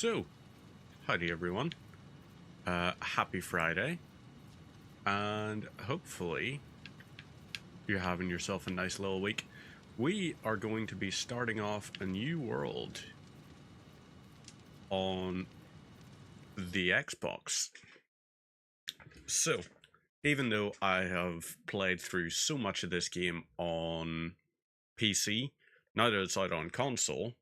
So, howdy everyone. Happy Friday. And hopefully you're having yourself a nice little week. We are going to be starting off a new world on the Xbox. So, even though I have played through so much of this game on PC, now that it's out on console,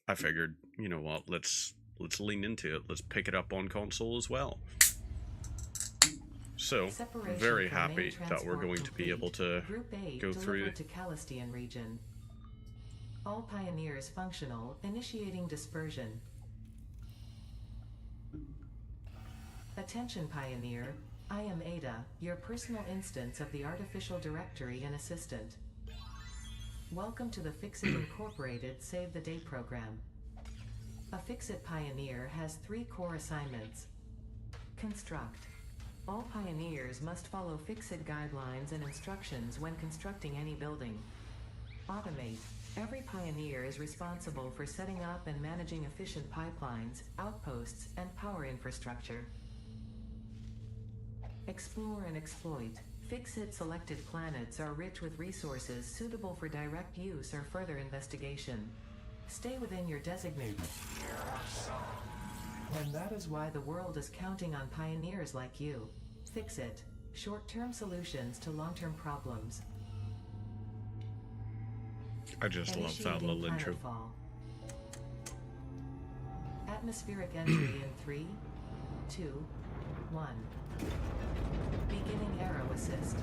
I figured, you know what, let's lean into it. Let's pick it up on console as well. So, very happy that we're going to be able to go through to Calistian region. All pioneers functional, initiating dispersion. Attention Pioneer, I am Ada, your personal instance of the Artificial Directory and Assistant. Welcome to the Fixit Incorporated Save the Day program. A Fixit Pioneer has 3 core assignments. Construct. All pioneers must follow Fixit guidelines and instructions when constructing any building. Automate. Every pioneer is responsible for setting up and managing efficient pipelines, outposts, and power infrastructure. Explore and exploit. Fixit selected planets are rich with resources suitable for direct use or further investigation. Stay within your designated. And that is why the world is counting on pioneers like you. Fixit. Short-term solutions to long-term problems. I just love that little intro. Planetfall. Atmospheric entry in 3, 2, 1. Beginning arrow assist.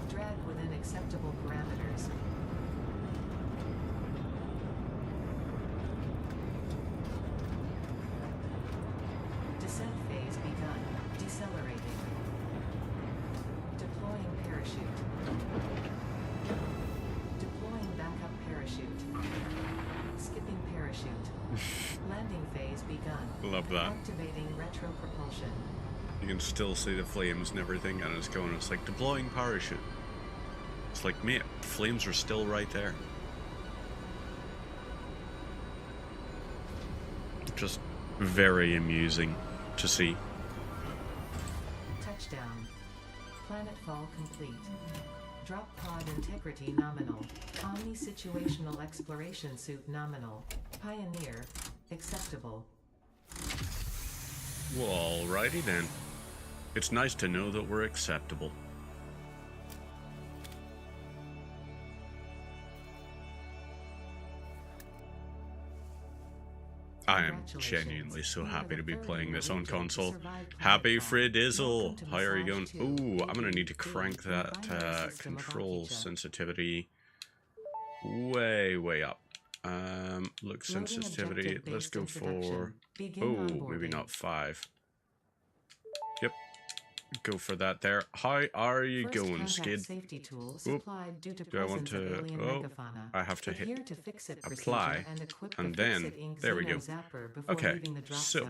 Drag within acceptable parameters. Descent phase begun. Decelerating. Deploying parachute. Deploying backup parachute. Skipping parachute. Landing phase begun. Love that. Activating retro propulsion. You can still see the flames and everything, and it's like deploying parachute. It's like, mate, the flames are still right there. Just very amusing to see. Touchdown. Planetfall complete. Drop pod integrity nominal. Omni-situational exploration suit nominal. Pioneer. Acceptable. Well, alrighty then. It's nice to know that we're acceptable. I am genuinely so happy to be playing this on console. Happy Fridizzle! How are you going? Ooh, I'm gonna need to crank that control sensitivity way up. Look sensitivity, let's go for... Oh, maybe not 5. Yep. Go for that there. How are you going, Skid? Oop. Do I want to... Oh, I have to hit apply. And then, there we go. Okay, so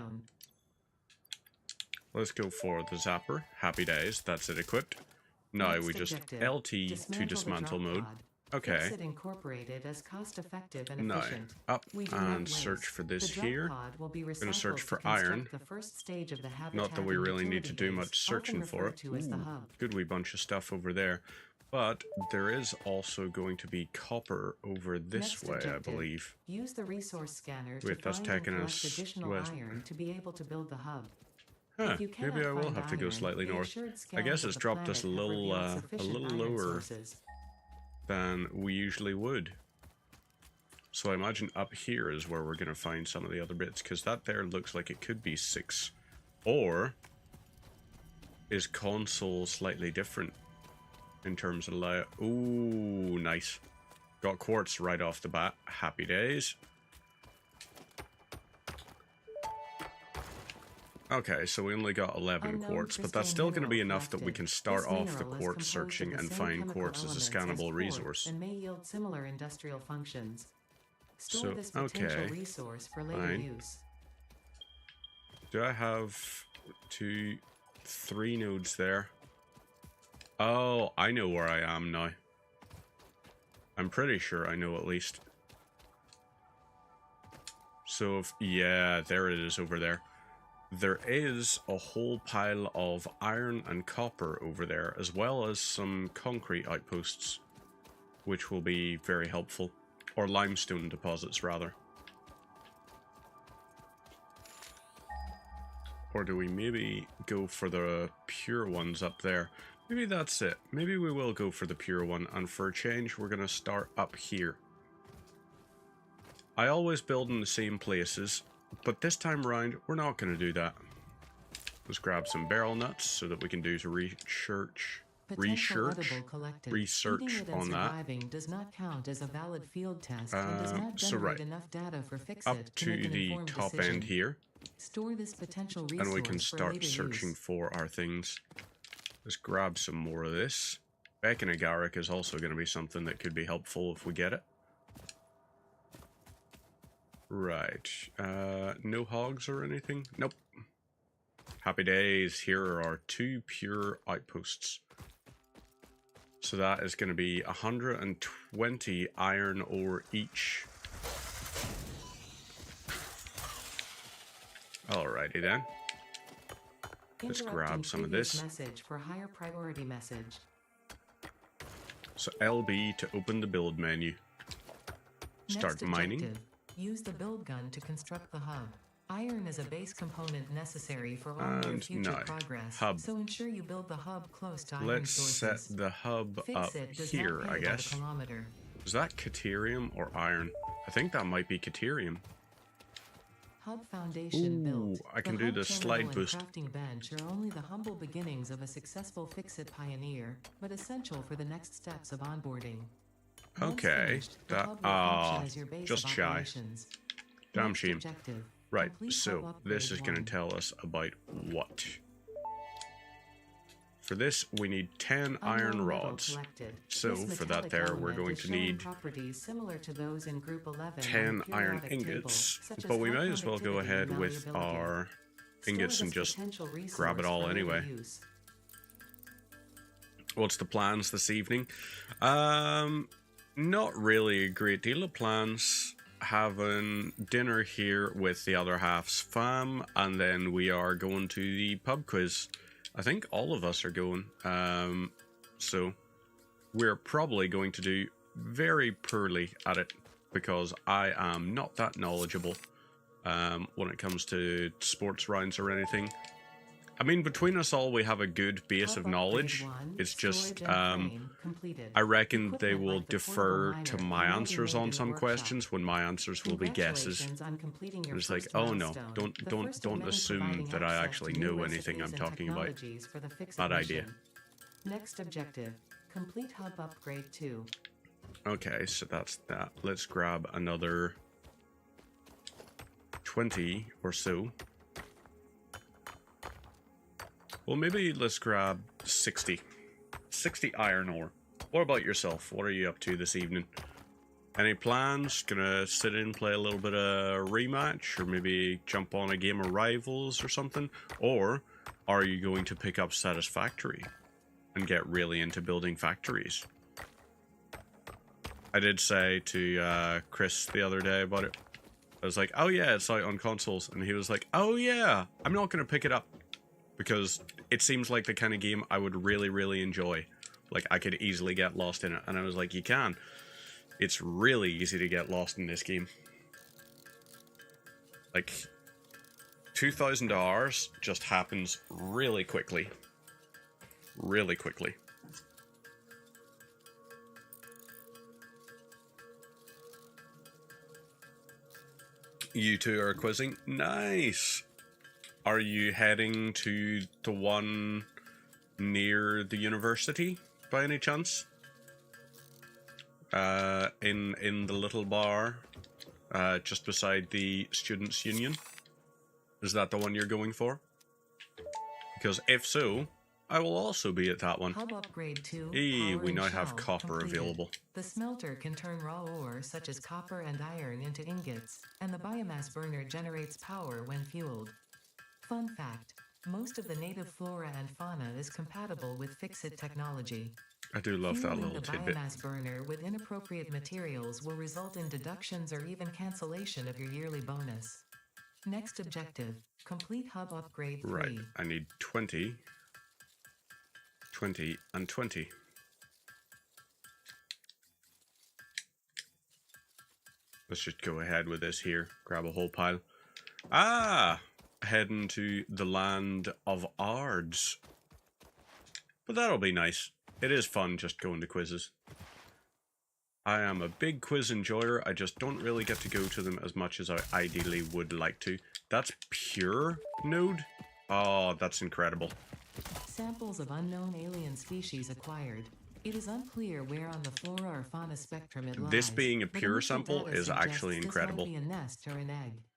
let's go for the zapper. Happy days, that's it equipped. Now we just LT to dismantle mode. Okay. Now, up and search for this here. I'm going to search for iron. Not that we really need to do much searching for it. Ooh, good wee bunch of stuff over there. But there is also going to be copper over this way, I believe. Use the resource scanner Wait, that's taking us west. iron to be able to build the hub. Huh, maybe I will have to go slightly north. I guess it's dropped us a little lower than we usually would. So I imagine up here is where we're going to find some of the other bits, because that there looks like it could be 6. Or is console slightly different in terms of layout? Ooh, nice. Got quartz right off the bat. Happy days. Okay, so we only got 11 quartz, but that's still going to be enough that we can start off the quartz searching and find quartz as a scannable resource. And may yield similar industrial functions. So, okay, fine. Do I have 2, 3 nodes there? Oh, I know where I am now. I'm pretty sure I know at least. So, yeah, there it is over there. There is a whole pile of iron and copper over there, as well as some concrete outposts, which will be very helpful. Or limestone deposits, rather. Or do we maybe go for the pure ones up there? Maybe that's it. Maybe we will go for the pure one, and for a change, we're going to start up here. I always build in the same places, but this time around, we're not going to do that. Let's grab some barrel nuts so that we can do some research on that. Does not count as a valid field test and does not generate enough data for Fix-It up to the top decision. end here, Store this potential resource and we can start searching use. for our things. Let's grab some more of this. Bacon agaric is also going to be something that could be helpful if we get it. Right. No hogs or anything? Nope. Happy days. Here are our 2 pure outposts. So that is going to be 120 iron ore each. Alrighty then. Let's grab some of this. Message for higher priority message. So LB to open the build menu. Start mining. Use the build gun to construct the hub. Iron is a base component necessary for all your future progress. Hub. So ensure you build the hub close to iron Let's sources. set the hub up here, I guess. Is that Caterium or iron? I think that might be Caterium. Hub foundation built. I can do the slide boost. Crafting bench are only the humble beginnings of a successful Fix-It pioneer, but essential for the next steps of onboarding. Okay, just shy. Damn shame. Right, so this is going to tell us about what? For this, we need 10 iron rods. So for that there, we're going to need 10 iron ingots. But we might as well go ahead with our ingots and just grab it all anyway. What's the plans this evening? Not really a great deal of plans. Having dinner here with the other half's fam, and then we are going to the pub quiz. I think all of us are going, so we're probably going to do very poorly at it because I am not that knowledgeable when it comes to sports rounds or anything. I mean, between us all, we have a good base of knowledge. It's just, I reckon they will defer to my answers on some questions when my answers will be guesses. It's like, oh no, don't assume that I actually know anything I'm talking about. Bad idea. Next objective, complete hub upgrade 2. Okay, so that's that. Let's grab another 20 or so. Well, maybe let's grab 60 iron ore. What about yourself? What are you up to this evening? Any plans? Gonna sit in and play a little bit of rematch, or maybe jump on a game of Rivals or something? Or are you going to pick up Satisfactory and get really into building factories? I did say to Chris the other day about it. I was like, oh yeah, it's out on consoles. And he was like, oh yeah, I'm not gonna pick it up. Because it seems like the kind of game I would really, really enjoy. Like, I could easily get lost in it. And I was like, you can. It's really easy to get lost in this game. Like, 2,000 hours just happens really quickly. Really quickly. You two are quizzing? Nice! Are you heading to the one near the university, by any chance? In the little bar, just beside the Students' Union? Is that the one you're going for? Because if so, I will also be at that one. Hub upgrade 2. Hey, we now have copper available. The smelter can turn raw ore such as copper and iron into ingots, and the biomass burner generates power when fueled. Fun fact, most of the native flora and fauna is compatible with Fix-It technology. I do love that little tidbit. The biomass burner with inappropriate materials will result in deductions or even cancellation of your yearly bonus. Next objective, complete hub upgrade 3. Right, I need 20, 20, and 20. Let's just go ahead with this here. Grab a whole pile. Ah! Heading to the land of Ards. But that'll be nice. It is fun just going to quizzes. I am a big quiz enjoyer. I just don't really get to go to them as much as I ideally would like to. That's pure node? Oh, that's incredible. Samples of unknown alien species acquired. It is unclear where on the flora or fauna spectrum it lies. This being a pure sample is actually incredible.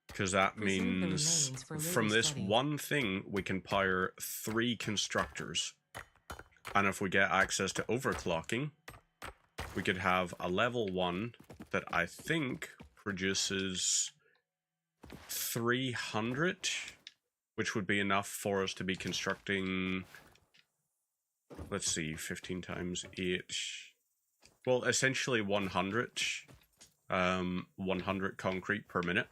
Because that means from this one thing we can power 3 constructors. And if we get access to overclocking, we could have a level 1 that I think produces 300, which would be enough for us to be constructing, let's see, 15 times 8. Well, essentially 100 concrete per minute,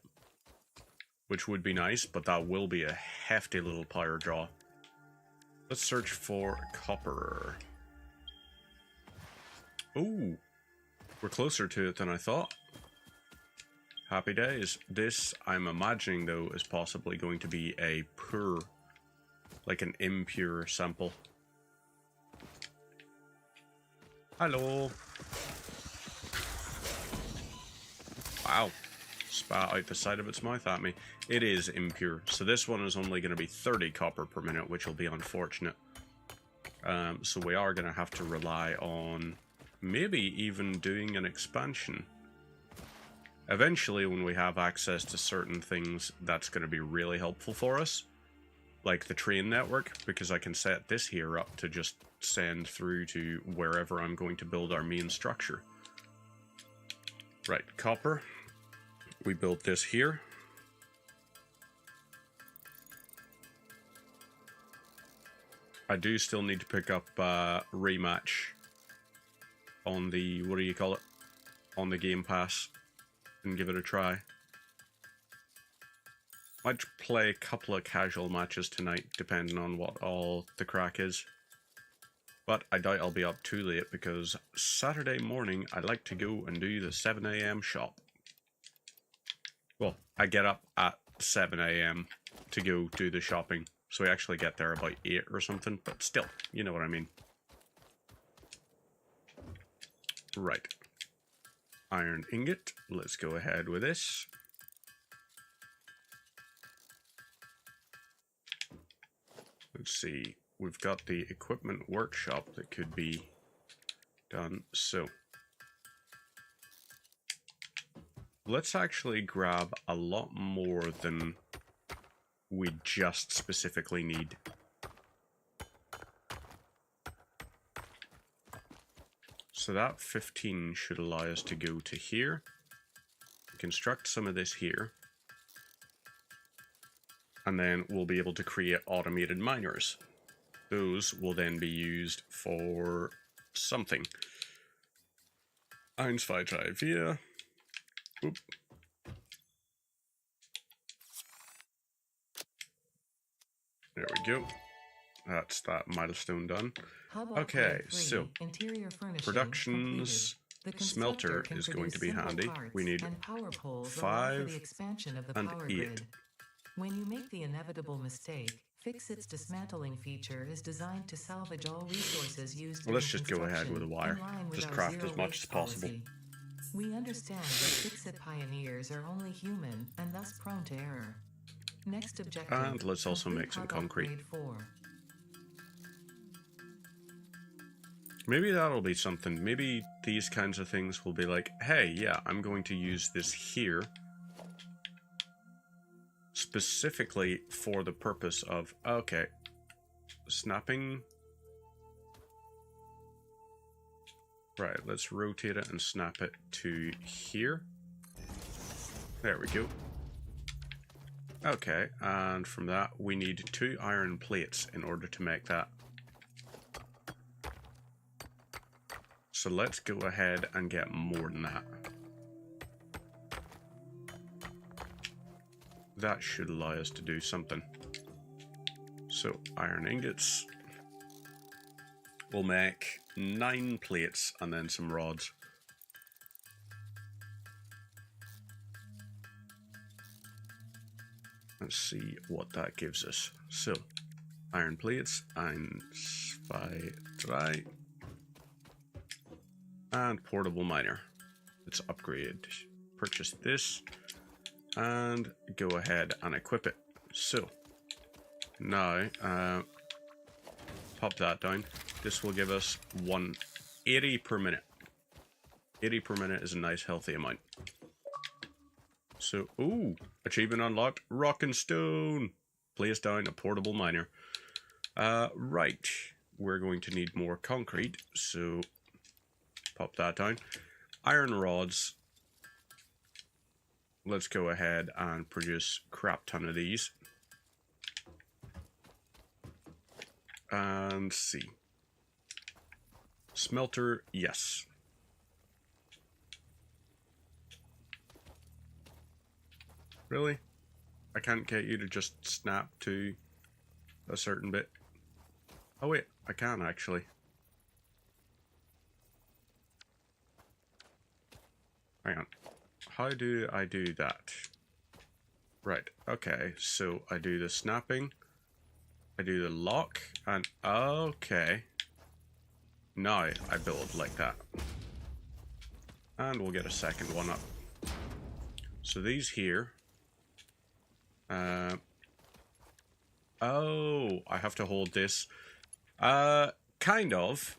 which would be nice, but that will be a hefty little power draw. Let's search for copper. Ooh, we're closer to it than I thought. Happy days. This, I'm imagining, though, is possibly going to be a poor, like an impure sample. Hello. Wow. Spat out the side of its mouth at me. It is impure. So this one is only going to be 30 copper per minute, which will be unfortunate. So we are going to have to rely on maybe even doing an expansion. Eventually, when we have access to certain things, that's going to be really helpful for us. Like the train network, because I can set this here up to just send through to wherever I'm going to build our main structure. Right, copper. We built this here. I do still need to pick up Rematch on the, what do you call it? On the Game Pass and give it a try. Might play a couple of casual matches tonight, depending on what all the crack is. But I doubt I'll be up too late because Saturday morning I like to go and do the 7 AM shop. Well, I get up at 7 AM to go do the shopping. So we actually get there about 8 or something, but still, you know what I mean. Right. Iron ingot. Let's go ahead with this. Let's see. We've got the equipment workshop that could be done. So let's actually grab a lot more than we just specifically need. So that 15 should allow us to go to here, construct some of this here, and then we'll be able to create automated miners. Those will then be used for something. Einsweitreib here. Oop. There we go. That's that milestone done. Okay, so productions smelter is going to be handy. We need 5 and 8. When you make the inevitable mistake, Fixit's dismantling feature is designed to salvage all resources used. Well, let's just go ahead with a wire. Just craft as much as possible. We understand that Fixit pioneers are only human and thus prone to error. Next objective. And let's also make some concrete. Maybe that'll be something. Maybe these kinds of things will be like, hey, yeah, I'm going to use this here specifically for the purpose of, okay, snapping. Right, let's rotate it and snap it to here. There we go. Okay, and from that we need 2 iron plates in order to make that. So let's go ahead and get more than that. That should allow us to do something. So iron ingots. We'll make 9 plates and then some rods. Let's see what that gives us. So, iron plates, 1, 2, 3. And portable miner. Let's upgrade. Purchase this. And go ahead and equip it. So, now, pop that down. This will give us 180 per minute. 80 per minute is a nice healthy amount. So, ooh, achievement unlocked, rock and stone. Place down a portable miner. Right, we're going to need more concrete, so pop that down. Iron rods. Let's go ahead and produce a crap ton of these. And see. Smelter, yes. Really? I can't get you to just snap to a certain bit. Oh wait, I can actually. Hang on. How do I do that? Right, okay, so I do the snapping. I do the lock, and okay. Now I build like that. And we'll get a second one up. So these here. Oh, I have to hold this. Kind of.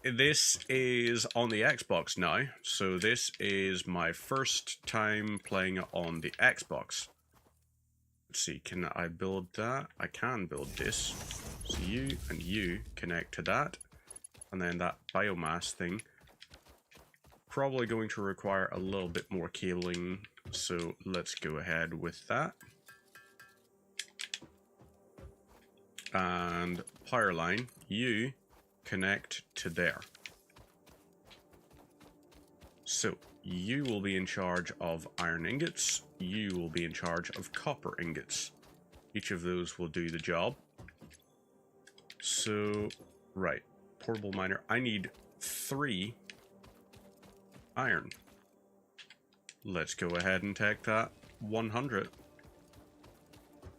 This is on the Xbox now, so this is my first time playing it on the Xbox. Let's see, can I build that? I can build this. So you and you connect to that, and then that biomass thing. Probably going to require a little bit more cabling, so let's go ahead with that. And power line, you connect to there. So you will be in charge of iron ingots, you will be in charge of copper ingots. Each of those will do the job. So, right, portable miner, I need 3 iron. Let's go ahead and take that 100.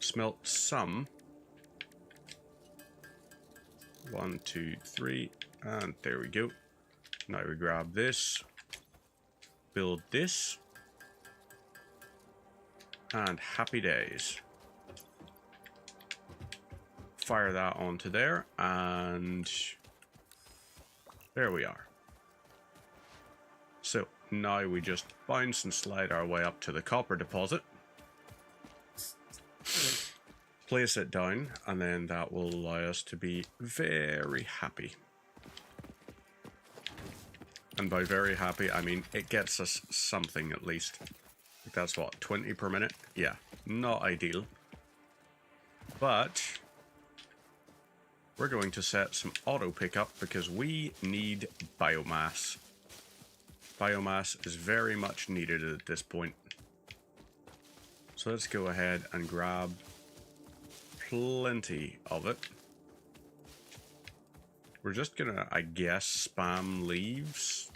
Smelt some. 1, 2, 3, and there we go. Now we grab this, build this, and happy days. Fire that onto there, and there we are. So now we just bounce and slide our way up to the copper deposit. Place it down, and then that will allow us to be very happy. And by very happy, I mean it gets us something at least. That's what, 20 per minute? Yeah, not ideal. But we're going to set some auto pickup because we need biomass. Biomass is very much needed at this point. So let's go ahead and grab plenty of it. We're just gonna, I guess, spam leaves,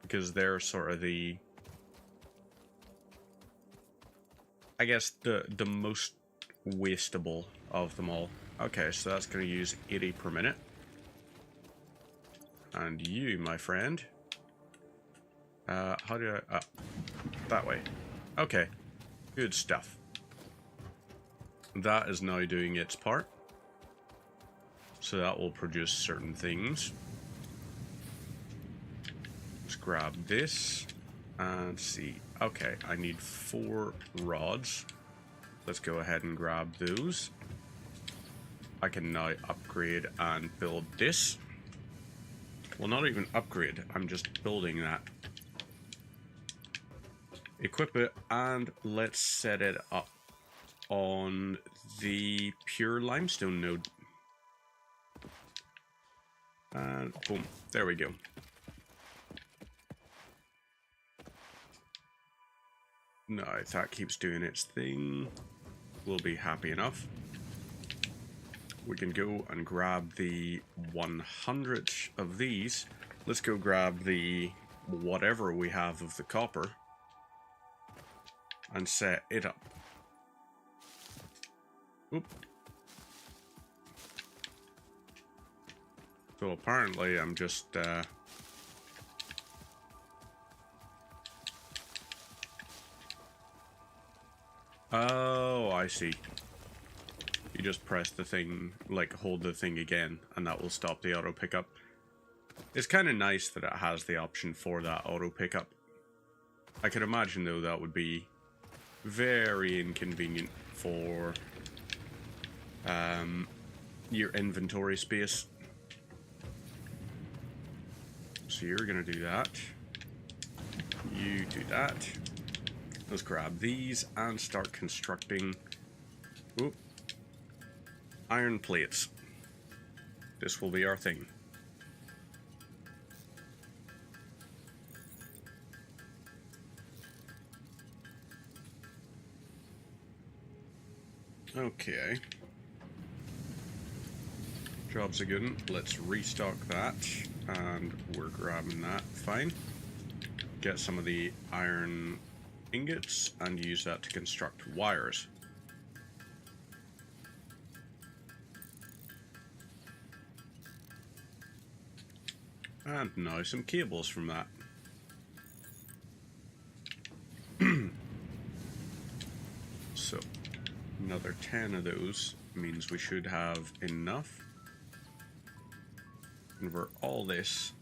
because they're sort of the, I guess, the most wasteable of them all. Okay, so that's gonna use 80 per minute. And you, my friend, how do I, that way. Okay, good stuff. That is now doing its part. So that will produce certain things. Let's grab this and see. Okay, I need 4 rods. Let's go ahead and grab those. I can now upgrade and build this. Well, not even upgrade, I'm just building that. Equip it, and let's set it up on the pure limestone node. And boom, there we go. Now, if that keeps doing its thing, we'll be happy enough. We can go and grab the 100 of these. Let's go grab the whatever we have of the copper and set it up. Oop. So apparently I'm just oh, I see. You just press the thing, like hold the thing again, and that will stop the auto pickup. It's kind of nice that it has the option for that auto pickup. I could imagine though that would be very inconvenient for your inventory space. So you're gonna do that. You do that. Let's grab these and start constructing iron plates. This will be our thing. Okay. Job's a good one. Let's restock that, and we're grabbing that. Fine. Get some of the iron ingots and use that to construct wires. And now some cables from that. So, another 10 of those means we should have enough. Convert all this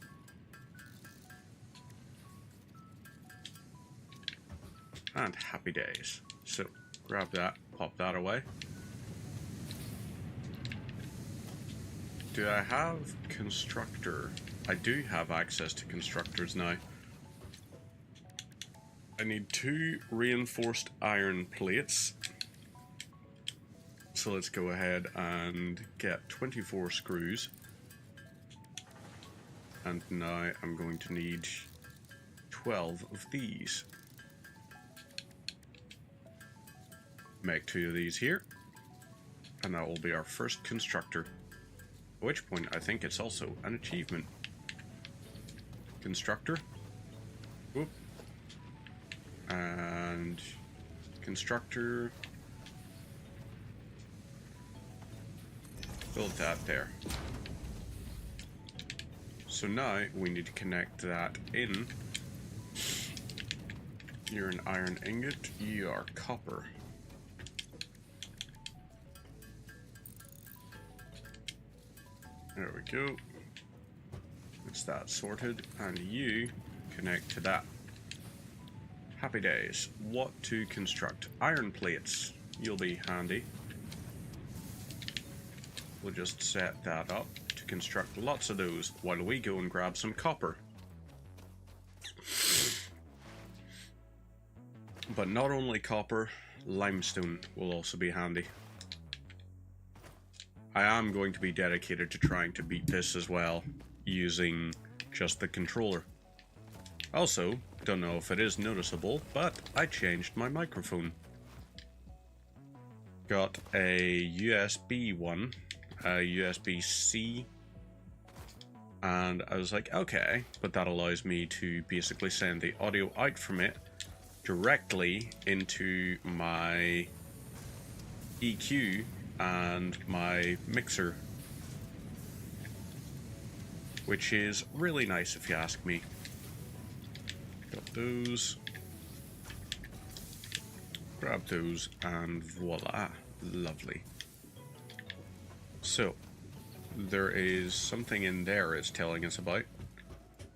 and happy days. So, grab that, pop that away. Do I have constructor? I do have access to constructors now. I need 2 reinforced iron plates. So let's go ahead and get 24 screws. And now I'm going to need 12 of these. Make 2 of these here. And that will be our first constructor. At which point I think it's also an achievement. Constructor. Whoop. And constructor. Build that there. So now we need to connect that in. You're an iron ingot, you are copper. There we go. It's that sorted, and you connect to that. Happy days. What to construct? Iron plates. You'll be handy. We'll just set that up to construct lots of those while we go and grab some copper. But not only copper, limestone will also be handy. I am going to be dedicated to trying to beat this as well, using just the controller. Also, don't know if it is noticeable, but I changed my microphone. Got a USB one, a USB-C, and I was like, okay, but that allows me to basically send the audio out from it directly into my EQ and my mixer, which is really nice if you ask me. Got those, grab those, and voila, lovely. So there is something in there it's telling us about.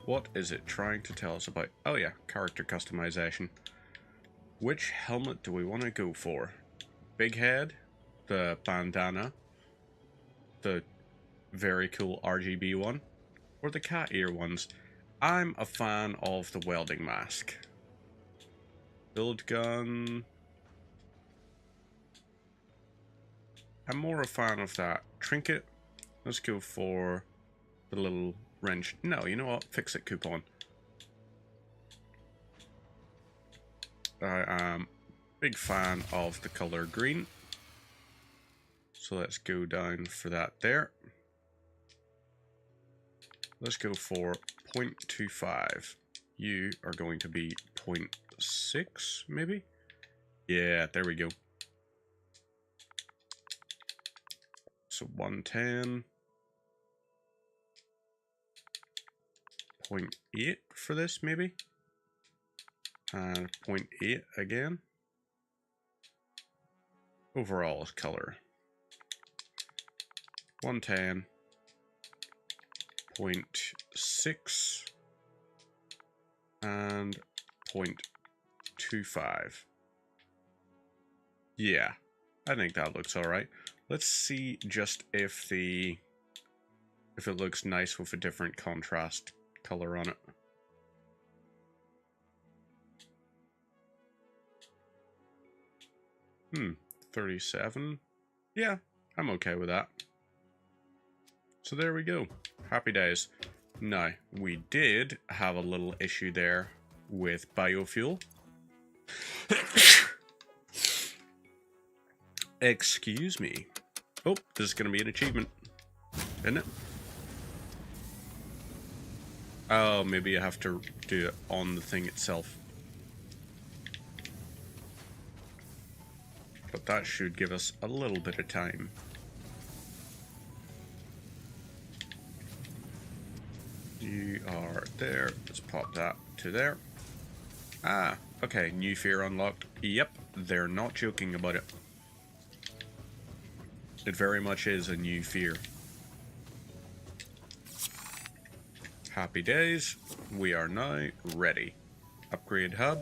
What is it trying to tell us about? Oh yeah, character customization. Which helmet do we want to go for? Big head, the bandana, the very cool RGB one, or the cat ear ones? I'm a fan of the welding mask. Build gun. I'm more a fan of that. Trinket. Let's go for The little wrench. No, you know what? Fix it coupon. I am big fan of the color green. So let's go down for that there. Let's go for 0.25. You are going to be 0.6, maybe? Yeah, there we go. So 110. 0.8 for this, maybe? And 0.8 again. Overall is color. 110. 0.6 and 0.25. Yeah, I think that looks alright. Let's see just if it looks nice with a different contrast color on it. 37. Yeah, I'm okay with that. So there we go. Happy days. Now, we did have a little issue there with biofuel. Excuse me. Oh, this is going to be an achievement, isn't it? Oh, maybe you have to do it on the thing itself. But that should give us a little bit of time. You are there. Let's pop that to there. Ah, okay. New fear unlocked. Yep, they're not joking about it. It very much is a new fear. Happy days. We are now ready. Upgrade hub.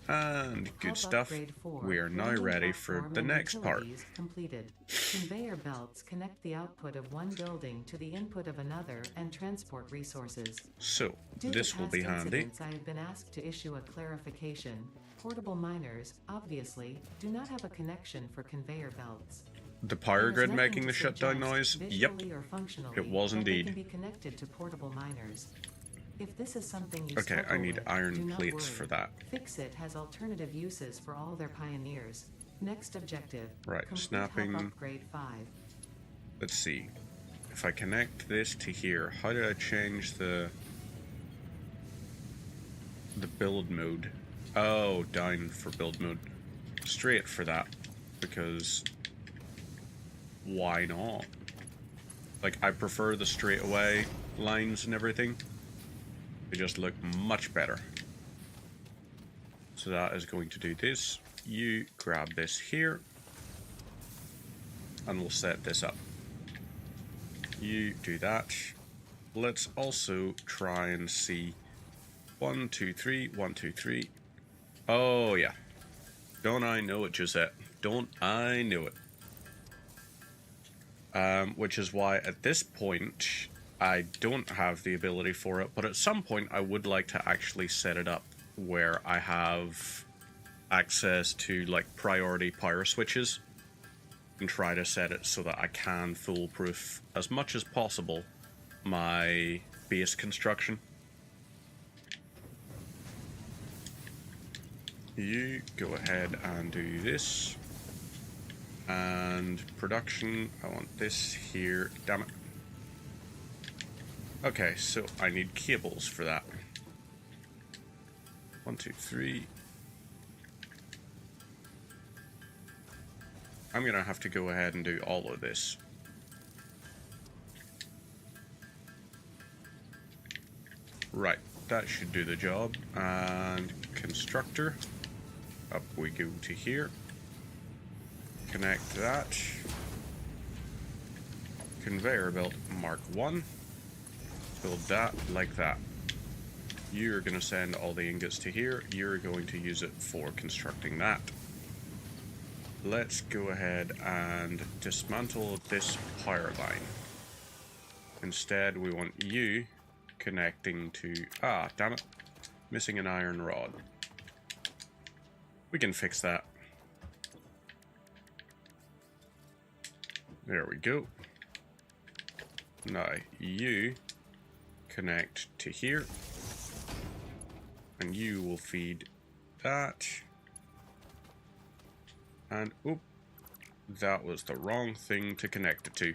And good stuff. We are now ready for the next part. Completed. Conveyor belts connect the output of one building to the input of another and transport resources. So, this will be handy. I have been asked to issue a clarification. Portable miners, obviously, do not have a connection for conveyor belts. The power grid making the shutdown noise? Yep, it was indeed. Can be connected to portable miners. If this is something you okay, I need iron plates for that. Fixit has alternative uses for all their pioneers. Next objective. Right, snapping. Upgrade 5. Let's see. If I connect this to here, how do I change the build mode? Oh, down for build mode. Straight for that, because why not? Like, I prefer the straightaway lines and everything. They just look much better. So that is going to do this. You grab this here, and we'll set this up. You do that. Let's also try and see 1, 2, 3, 1, 2, 3. Oh yeah. Don't I know it, Josette? Don't I know it? Which is why at this point I don't have the ability for it, but at some point I would like to actually set it up where I have access to like priority power switches and try to set it so that I can foolproof as much as possible my base construction. You go ahead and do this. And production, I want this here. Damn it. Okay, so I need cables for that. 1, 2, 3. I'm gonna have to go ahead and do all of this. Right, that should do the job. And constructor. Up we go to here. Connect that. Conveyor belt Mark 1. Build that like that. You're going to send all the ingots to here. You're going to use it for constructing that. Let's go ahead and dismantle this power line. Instead, we want you connecting to... Ah, damn it. Missing an iron rod. We can fix that. There we go. Now, you connect to here. And you will feed that. And, oop, that was the wrong thing to connect it to.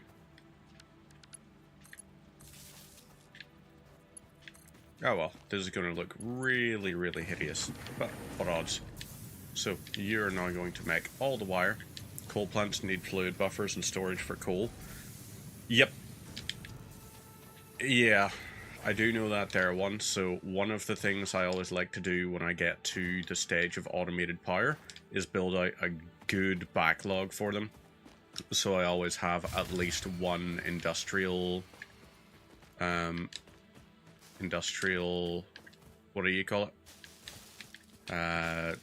Oh well, this is going to look really, really hideous. But what odds? So, you're now going to make all the wire. Coal plants need fluid buffers and storage for coal. Yep. Yeah, I do know that there one. So, one of the things I always like to do when I get to the stage of automated power is build out a good backlog for them. So, I always have at least one industrial, what do you call it?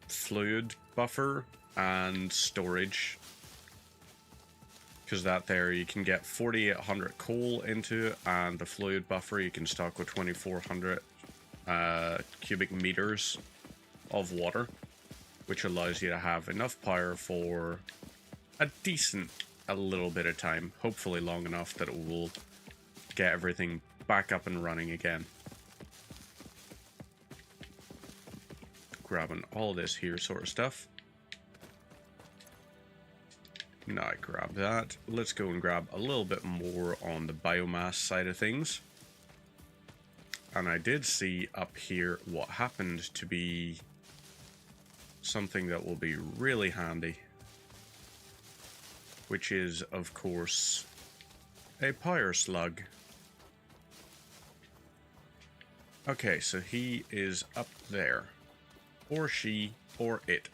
Fluid buffer and storage, because that there you can get 4,800 coal into it, and the fluid buffer you can stock with 2,400 cubic meters of water, which allows you to have enough power for a little bit of time, hopefully long enough that it will get everything back up and running again. Grabbing all this here sort of stuff. Now I grab that. Let's go and grab a little bit more on the biomass side of things. And I did see up here what happened to be something that will be really handy, which is, of course, a power slug. Okay, so he is up there. Or she, or it.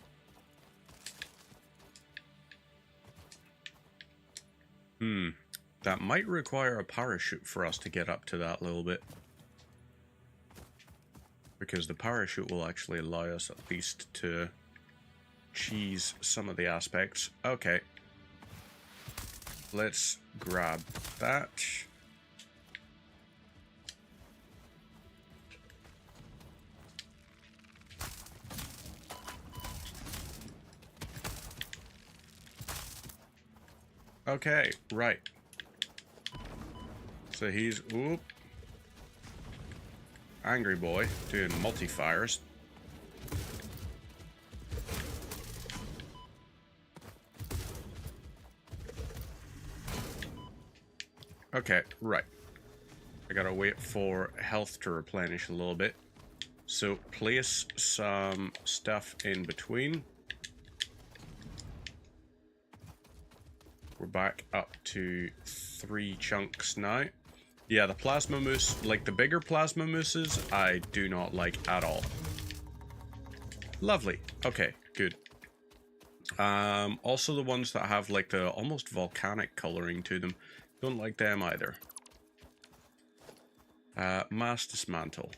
That might require a parachute for us to get up to that little bit. Because the parachute will actually allow us at least to cheese some of the aspects. Okay. Let's grab that. Okay, right. So he's, oop. Angry boy, doing multi-fires. Okay, right. I gotta wait for health to replenish a little bit. So place some stuff in between. We're back up to 3 chunks now. Yeah, the plasma moose, like the bigger plasma mooses, I do not like at all. Lovely. Okay, good. Also the ones that have like the almost volcanic coloring to them, don't like them either. Mass dismantle.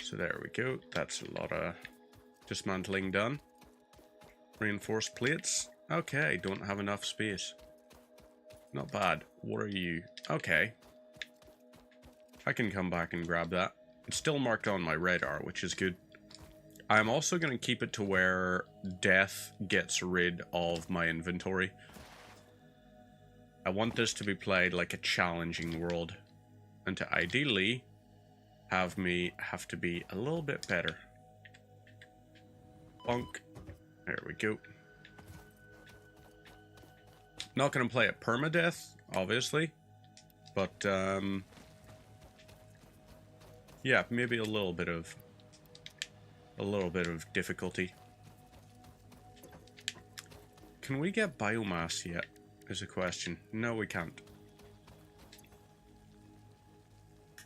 So there we go. That's a lot of dismantling done. Reinforced plates. Okay, don't have enough space. Not bad. What are you? Okay. I can come back and grab that. It's still marked on my radar, which is good. I'm also going to keep it to where death gets rid of my inventory. I want this to be played like a challenging world. And to ideally have me have to be a little bit better. Bonk. There we go. Not going to play it permadeath, obviously. But, yeah, maybe a little bit of difficulty. Can we get biomass yet? Is a question. No, we can't.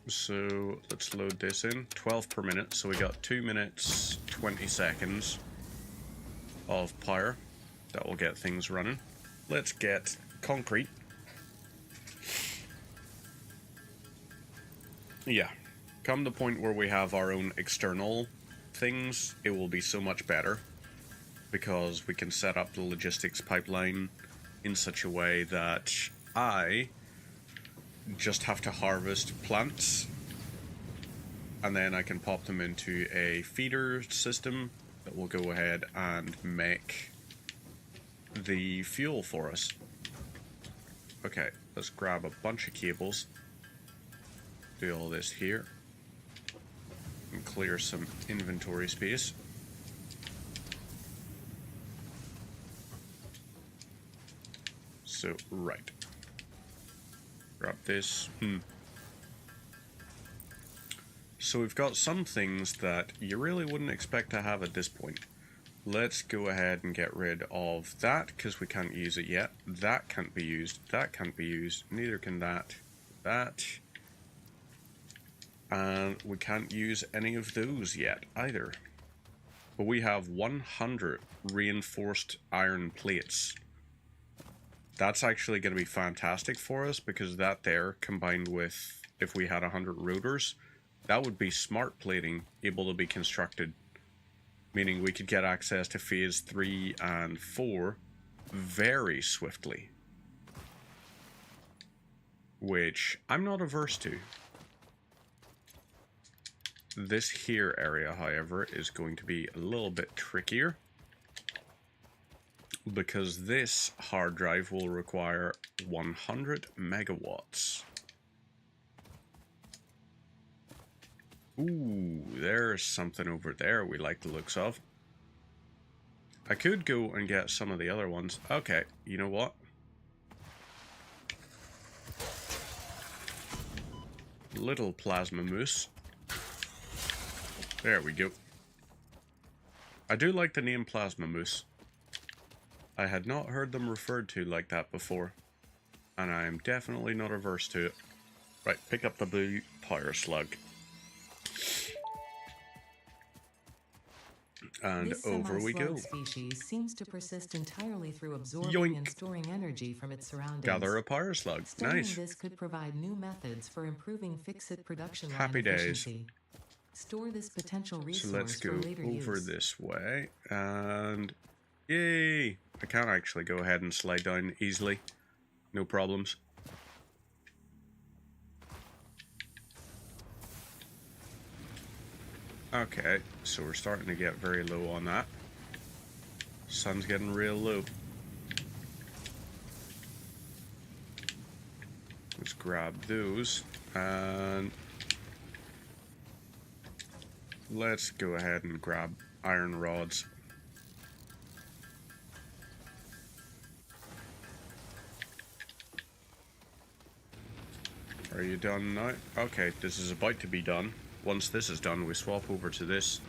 So let's load this in. 12 per minute. So we got 2 minutes, 20 seconds of power. That will get things running. Let's get concrete. Yeah. Come the point where we have our own external things, it will be so much better. Because we can set up the logistics pipeline in such a way that I just have to harvest plants and then I can pop them into a feeder system that will go ahead and make the fuel for us. Okay, let's grab a bunch of cables. Do all this here. And clear some inventory space. So, right. Grab this. So we've got some things that you really wouldn't expect to have at this point. Let's go ahead and get rid of that, because we can't use it yet. That can't be used. That can't be used. Neither can that. That. And we can't use any of those yet, either. But we have 100 reinforced iron plates. That's actually going to be fantastic for us, because that there, combined with if we had 100 rotors, that would be smart plating able to be constructed. Meaning we could get access to phase 3 and 4 very swiftly. Which I'm not averse to. This here area, however, is going to be a little bit trickier. Because this hard drive will require 100 megawatts. Ooh, there's something over there we like the looks of. I could go and get some of the other ones. Okay, you know what? Little plasma moose. There we go. I do like the name Plasma Moose. I had not heard them referred to like that before, and I am definitely not averse to it. Right, pick up the blue power slug. And this over we go. Species seems to persist entirely through absorbing and storing energy from its surroundings. Gather a power slug. Studying Nice. This could provide new methods for improving fixit production Happy line days. efficiency. Store this potential resource So let's go for later over use. this way, and yay! I can actually go ahead and slide down easily. No problems. Okay, so we're starting to get very low on that. Sun's getting real low. Let's grab those, and let's go ahead and grab iron rods. Are you done now? Okay, this is about to be done. Once this is done, we swap over to this.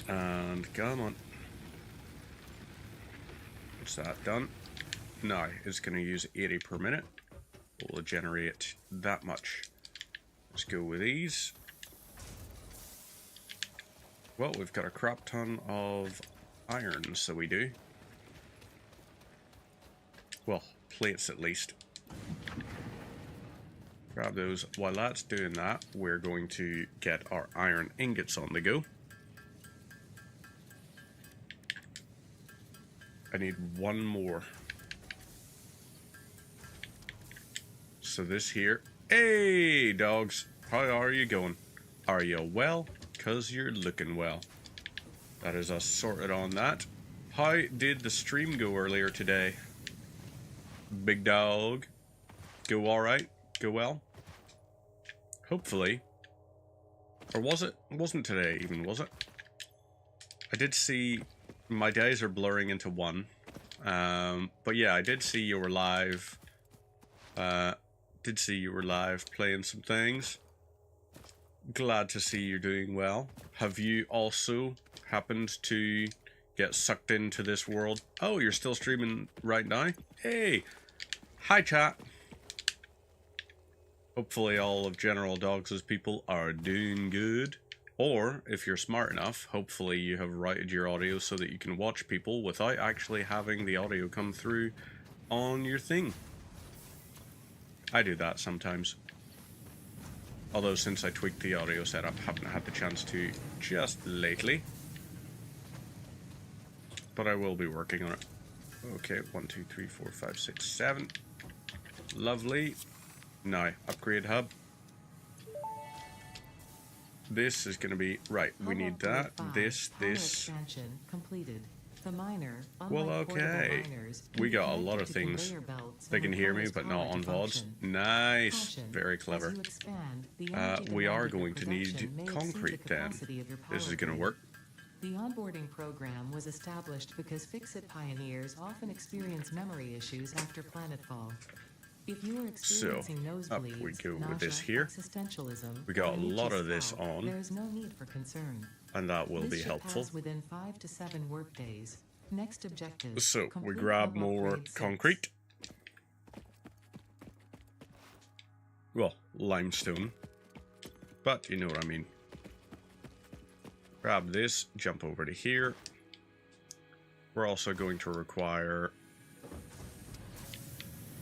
And come on. What's that done? Now, it's going to use 80 per minute. We'll generate that much. Let's go with these. Well, we've got a crap ton of iron, so we do. Well, plates at least. Grab those. While that's doing that, we're going to get our iron ingots on the go. I need one more. So this here. Hey, dogs. How are you going? Are you well? 'Cause you're looking well. That is us sorted on that. How did the stream go earlier today? Big dog. Go alright? Go well? Hopefully. Or was it? It wasn't today even, was it? I did see... My days are blurring into one. But yeah, I did see you were live. Did see you were live playing some things. Glad to see you're doing well. Have you also happened to get sucked into this world? Oh, you're still streaming right now? Hey! Hi, chat! Hopefully all of General Dogs' people are doing good. Or, if you're smart enough, hopefully you have routed your audio so that you can watch people without actually having the audio come through on your thing. I do that sometimes. Although since I tweaked the audio setup, haven't had the chance to just lately. But I will be working on it. Okay, 1, 2, 3, 4, 5, 6, 7. Lovely. Now, upgrade hub. this is going to be... Right, we need that, this... Expansion completed. The miner, well, okay. We got a lot of things. They can hear me, but not on VODs. Nice. Very clever. We are going to need concrete then. This is going to work. The onboarding program was established because Fix-It pioneers often experience memory issues after planetfall. If you are experiencing nosebleeds, up we go nausea, with this here. Existentialism, We got a lot of this on. There's no need for concern. And that will be This should helpful. pass within 5 to 7 work days. Next objective. So we complete grab level more upgrade 6. concrete. Well, limestone. But you know what I mean. Grab this, jump over to here. We're also going to require...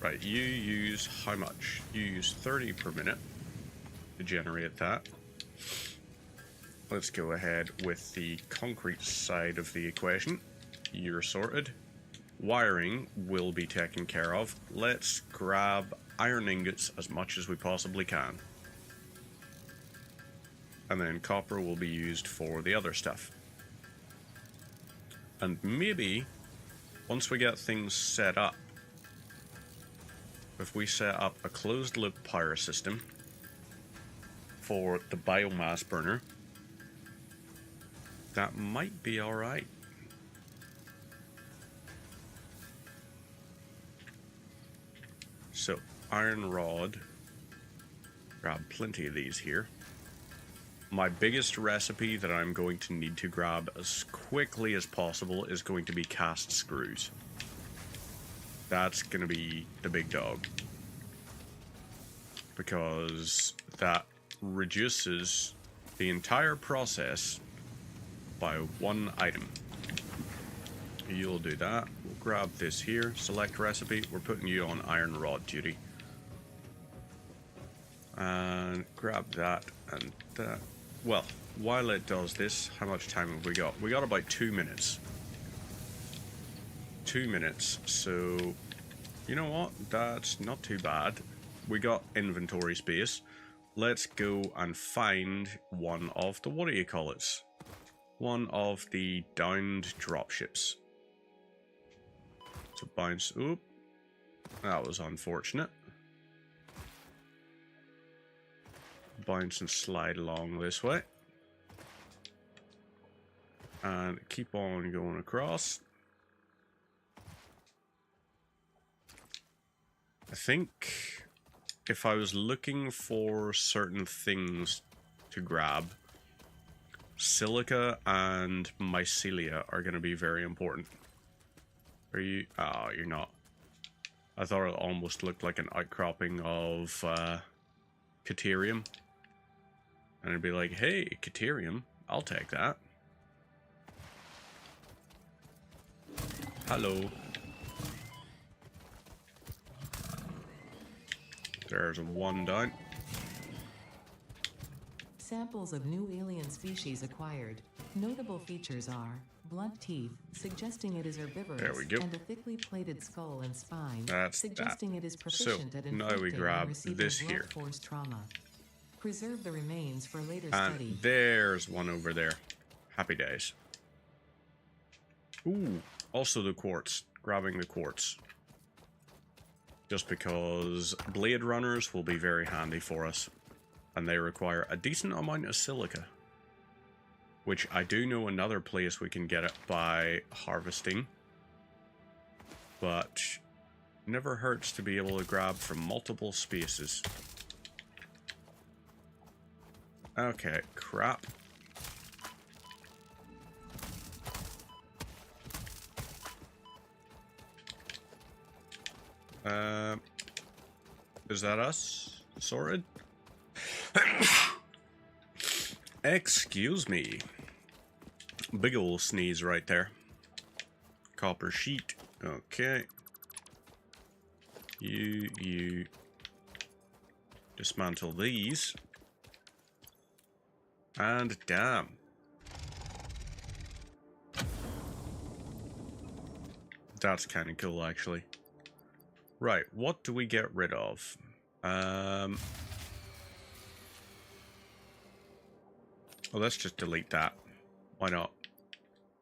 Right, you use how much? You use 30 per minute to generate that. Let's go ahead with the concrete side of the equation. You're sorted. Wiring will be taken care of. Let's grab iron ingots as much as we possibly can. And then copper will be used for the other stuff. And maybe, once we get things set up, if we set up a closed loop power system for the biomass burner, that might be alright. So, iron rod. Grab plenty of these here. My biggest recipe that I'm going to need to grab as quickly as possible is going to be cast screws. That's going to be the big dog. Because that reduces the entire process by 1 item. You'll do that. We'll grab this here. Select recipe. We're putting you on iron rod duty. And grab that and that. Well, while it does this, how much time have we got? We got about 2 minutes. 2 minutes, so you know what? That's not too bad. We got inventory space. Let's go and find one of the, what do you call it? One of the downed dropships. So bounce, oop. That was unfortunate. Bounce and slide along this way. And keep on going across. I think if I was looking for certain things to grab, silica and mycelia are going to be very important. Are you? Oh, you're not. I thought it almost looked like an outcropping of Caterium. And it'd be like, hey, Caterium, I'll take that. Hello. There's one down. Samples of new alien species acquired. Notable features are blunt teeth, suggesting it is herbivorous, there we go. And a thickly plated skull and spine, that's suggesting that. it is proficient at now we grab this here. Force trauma. Preserve the remains for later and study. There's one over there. Happy days. Ooh, also the quartz. Grabbing the quartz. Just because blade runners will be very handy for us. And they require a decent amount of silica. Which I do know another place we can get it by harvesting. But never hurts to be able to grab from multiple spaces. Okay, crap. Is that us? Sorted? Excuse me. Big ol' sneeze right there. Copper sheet. Okay. You dismantle these. And damn. That's kind of cool, actually. Right, what do we get rid of? Well, let's just delete that. Why not?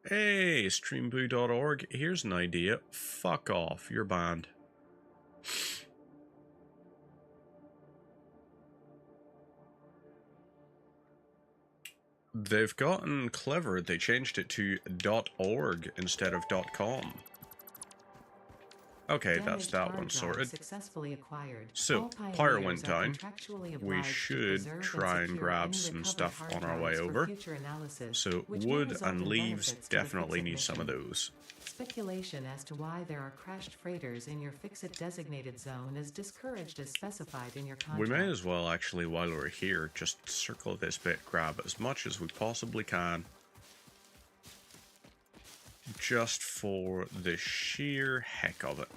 Hey, streamboo.org, here's an idea. Fuck off, you're banned. They've gotten clever. They changed it to .org instead of .com. Okay, that's that one sorted. So, Pyre went down. We should try and grab some stuff on our way over. So, wood and leaves definitely need some of those. Speculation as to why there are crashed freighters in your Fix-It designated zone is discouraged as specified in your contract. We may as well actually, while we're here, just circle this bit, grab as much as we possibly can. Just for the sheer heck of it.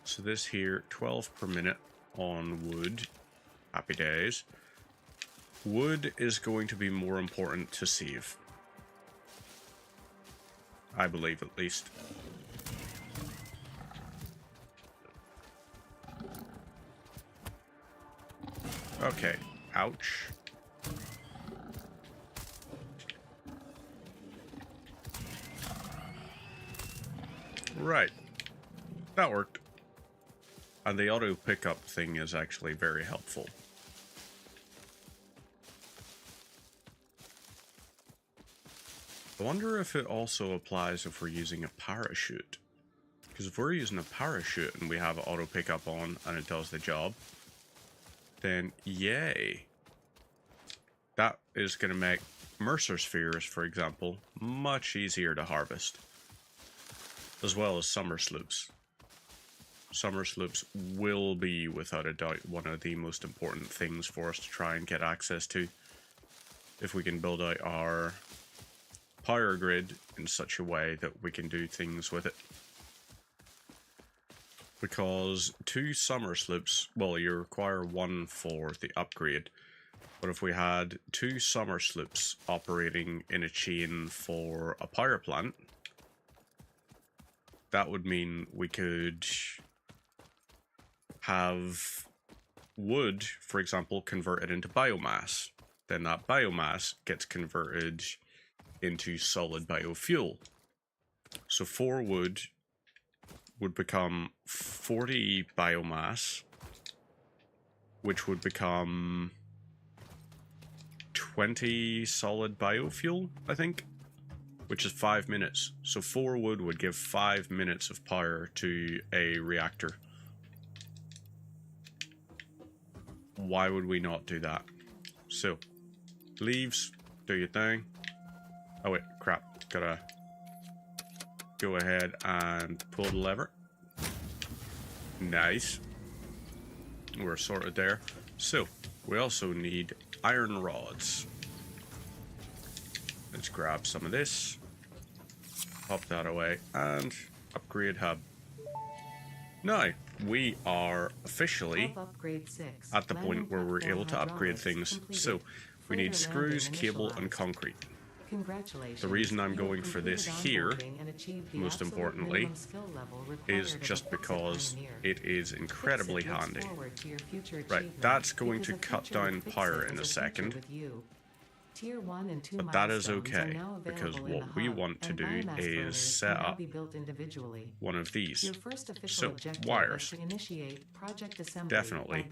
So this here, 12 per minute on wood. Happy days. Wood is going to be more important to save. I believe, at least. Okay. Ouch. Right. That worked. And the auto pickup thing is actually very helpful. I wonder if it also applies if we're using a parachute. Because if we're using a parachute and we have auto pickup on and it does the job, then yay. That is going to make Mercer spheres, for example, much easier to harvest. As well as summer sloops. Summer sloops will be, without a doubt, one of the most important things for us to try and get access to. If we can build out our power grid in such a way that we can do things with it. Because 2 summer sloops, well, you require 1 for the upgrade. But if we had 2 summer sloops operating in a chain for a power plant, that would mean we could have wood, for example, converted into biomass. Then that biomass gets converted into solid biofuel. So 4 wood would become 40 biomass, which would become 20 solid biofuel, I think, which is 5 minutes. So 4 wood would give 5 minutes of power to a reactor. Why would we not do that? So, leaves, do your thing. Oh wait, crap. Gotta go ahead and pull the lever. Nice. We're sorted there. So, we also need iron rods. Let's grab some of this. Pop that away and upgrade hub. Now, we are officially at the point where we're able to upgrade things. So, we need screws, cable, and concrete. The reason I'm going for this here, most importantly, is just because it is incredibly handy. Right, that's going to cut down power in a second. But that is okay, because what we want to do is set up one of these. So, wires. Definitely.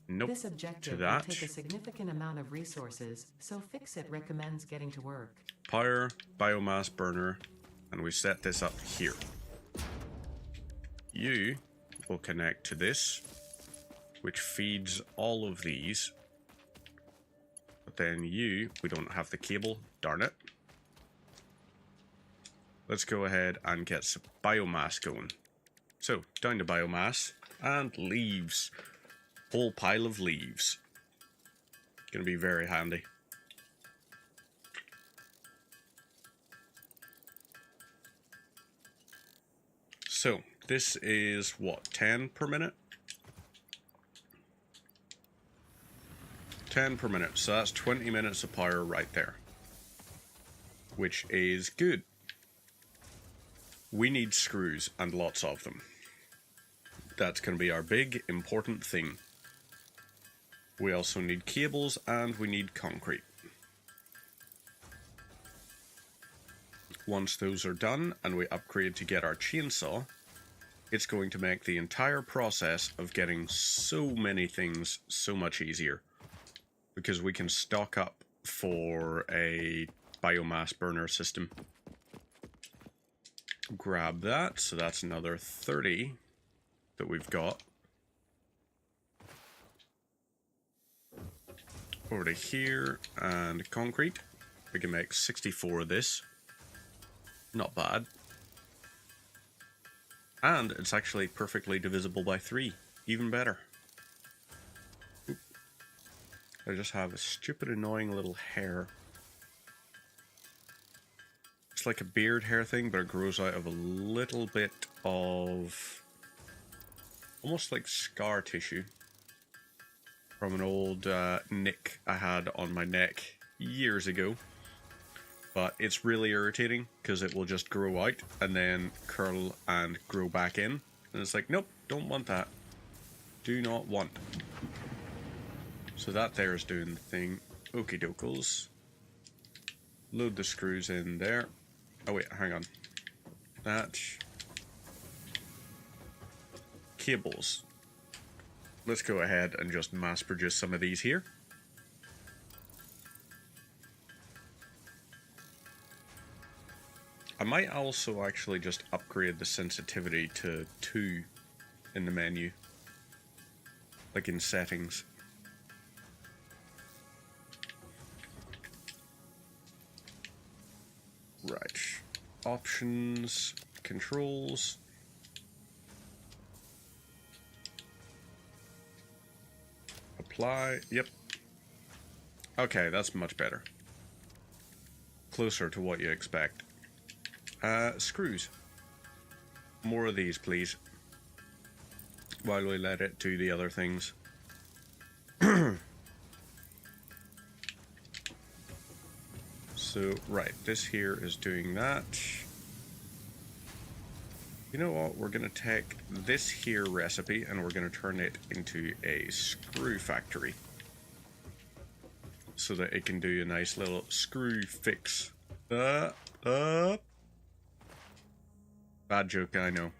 Nope. This objective to that. will take a significant amount of resources, so Fix-It recommends getting to work. Power, biomass burner, and we set this up here. You will connect to this, which feeds all of these. But then we don't have the cable, darn it. Let's go ahead and get some biomass going. So, down to biomass, and leaves. Whole pile of leaves. Gonna be very handy. So, this is what, 10 per minute? 10 per minute, so that's 20 minutes of power right there. Which is good. We need screws, and lots of them. That's going to be our big, important thing. We also need cables and we need concrete. Once those are done and we upgrade to get our chainsaw, it's going to make the entire process of getting so many things so much easier. Because we can stock up for a biomass burner system. Grab that, so that's another 30 that we've got. Over to here, and concrete. We can make 64 of this. Not bad. And it's actually perfectly divisible by 3. Even better. Oop. I just have a stupid, annoying little hair. It's like a beard hair thing, but it grows out of a little bit of almost like scar tissue from an old nick I had on my neck years ago. But it's really irritating because it will just grow out and then curl and grow back in. And it's like, nope, don't want that. Do not want. So that there is doing the thing. Okie dokes. Load the screws in there. Oh wait, hang on. That. Cables. Let's go ahead and just mass produce some of these here. I might also actually just upgrade the sensitivity to 2 in the menu. Like in settings. Right. Options, controls. Apply. Yep. Okay, that's much better. Closer to what you expect. Screws. More of these, please. While we let it do the other things. So, right, this here is doing that. You know what? We're going to take this here recipe and we're going to turn it into a screw factory. So that it can do a nice little screw fix. Bad joke, I know.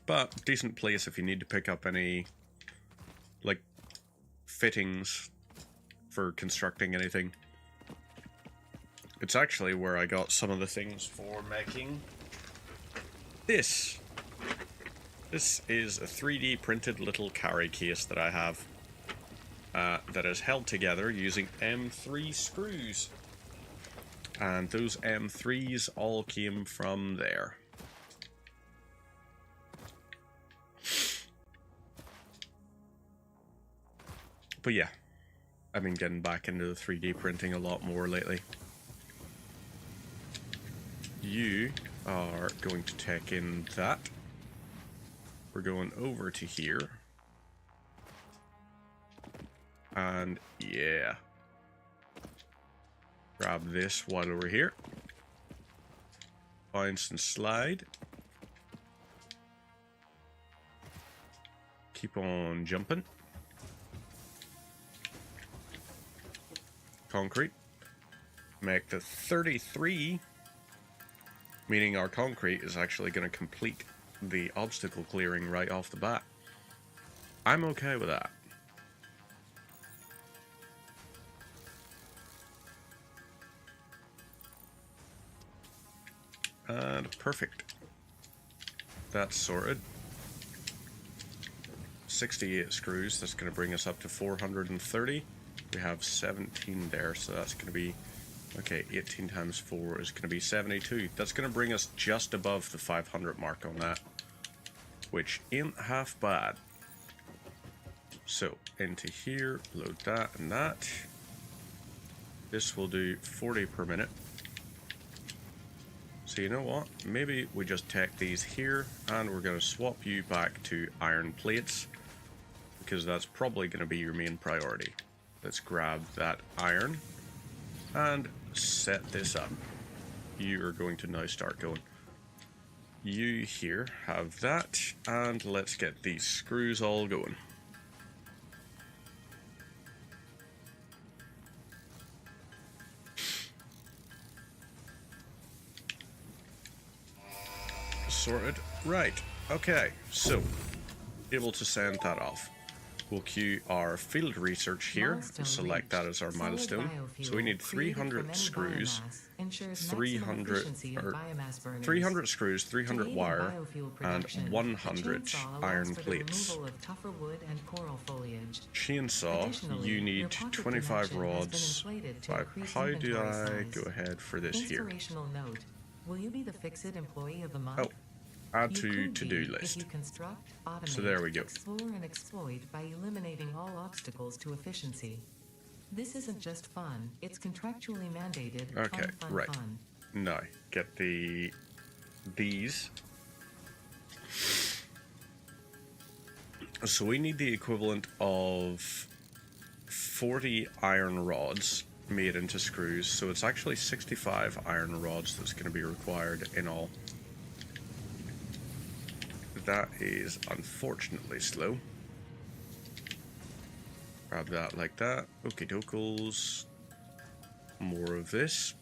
But decent place if you need to pick up any, like, fittings for constructing anything. It's actually where I got some of the things for making this. This is a 3D printed little carry case that I have that is held together using M3 screws. And those M3s all came from there. But yeah, I've been getting back into the 3D printing a lot more lately. You are going to take in that. We're going over to here. And yeah. Grab this while we're here. Bounce and slide. Keep on jumping. Concrete. Make the 33, meaning our concrete is actually going to complete the obstacle clearing right off the bat. I'm okay with that. And perfect. That's sorted. 68 screws. That's going to bring us up to 430. We have 17 there, so that's going to be... Okay, 18 times 4 is going to be 72. That's going to bring us just above the 500 mark on that. Which ain't half bad. So, into here, load that and that. This will do 40 per minute. So you know what? Maybe we just take these here and we're going to swap you back to iron plates. Because that's probably going to be your main priority. Let's grab that iron and set this up. You are going to now start going. You here have that, and let's get these screws all going. Sorted. Right. Okay. So, able to send that off. We'll queue our field research here and select that as our milestone. So we need 300 screws, 300 screws, 300 wire, and 100 iron plates. Chainsaw, you need 25 rods. How do I go ahead for this here? Will you be the Fix-It Employee of the Month? Oh. Add to to-do list. So there we go. Explore and exploit by eliminating all obstacles to efficiency. This isn't just fun, it's contractually mandated. Okay, right. Fun. Now, get these. So we need the equivalent of 40 iron rods made into screws. So it's actually 65 iron rods that's going to be required in all. That is unfortunately slow. Grab that like that. Okie dokes. More of this.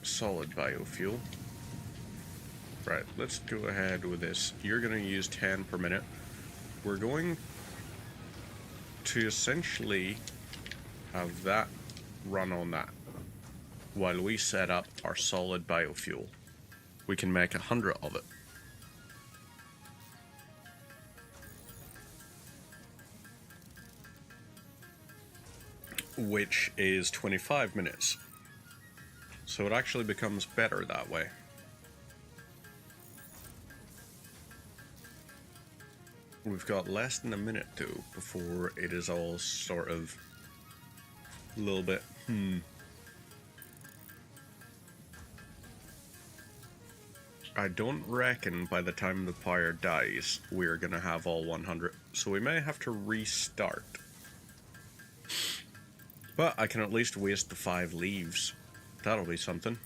Solid biofuel. Right, let's go ahead with this. You're going to use 10 per minute. We're going to essentially have that run on that. While we set up our solid biofuel, we can make 100 of it. Which is 25 minutes. So it actually becomes better that way. We've got less than a minute though before it is all sort of a little bit, I don't reckon by the time the fire dies, we're gonna have all 100. So we may have to restart. But I can at least waste the 5 leaves. That'll be something.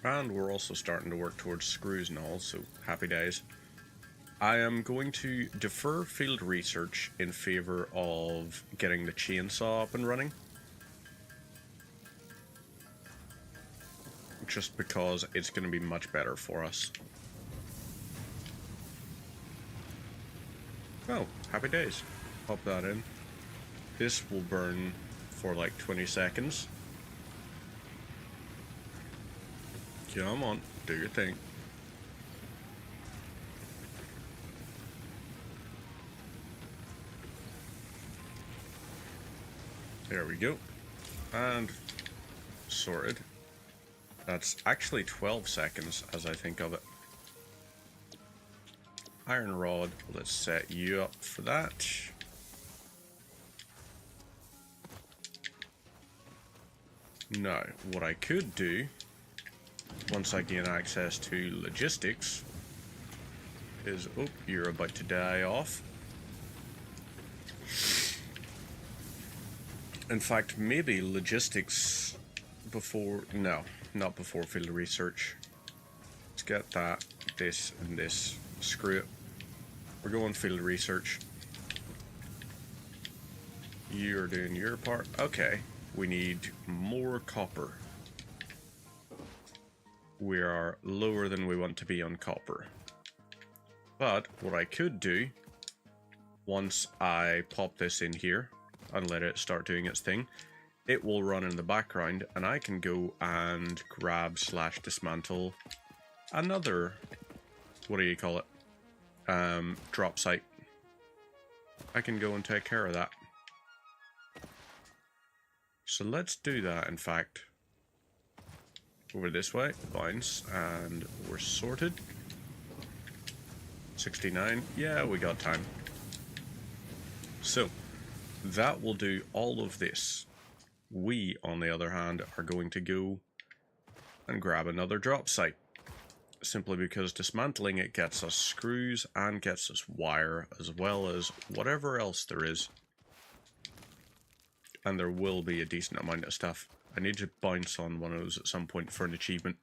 And we're also starting to work towards screws and all, so happy days. I am going to defer field research in favor of getting the chainsaw up and running. Just because it's going to be much better for us. Oh, happy days. Pop that in. This will burn for like 20 seconds. Come on, do your thing. There we go. And sorted. That's actually 12 seconds as I think of it. Iron rod, let's set you up for that. Now, what I could do, once I gain access to logistics, is, oh, you're about to die off. In fact, maybe logistics before, no, not before field research. Let's get that, this, and this. Screw it. We're going field research. You're doing your part. Okay, we need more copper. We are lower than we want to be on copper. But what I could do, once I pop this in here and let it start doing its thing, it will run in the background and I can go and grab / dismantle another, what do you call it, drop site. I can go and take care of that. So let's do that, in fact. Over this way, bounce, and we're sorted. 69, yeah, we got time. So, that will do all of this. We, on the other hand, are going to go and grab another drop site. Simply because dismantling it gets us screws and gets us wire, as well as whatever else there is. And there will be a decent amount of stuff. I need to bounce on one of those at some point for an achievement.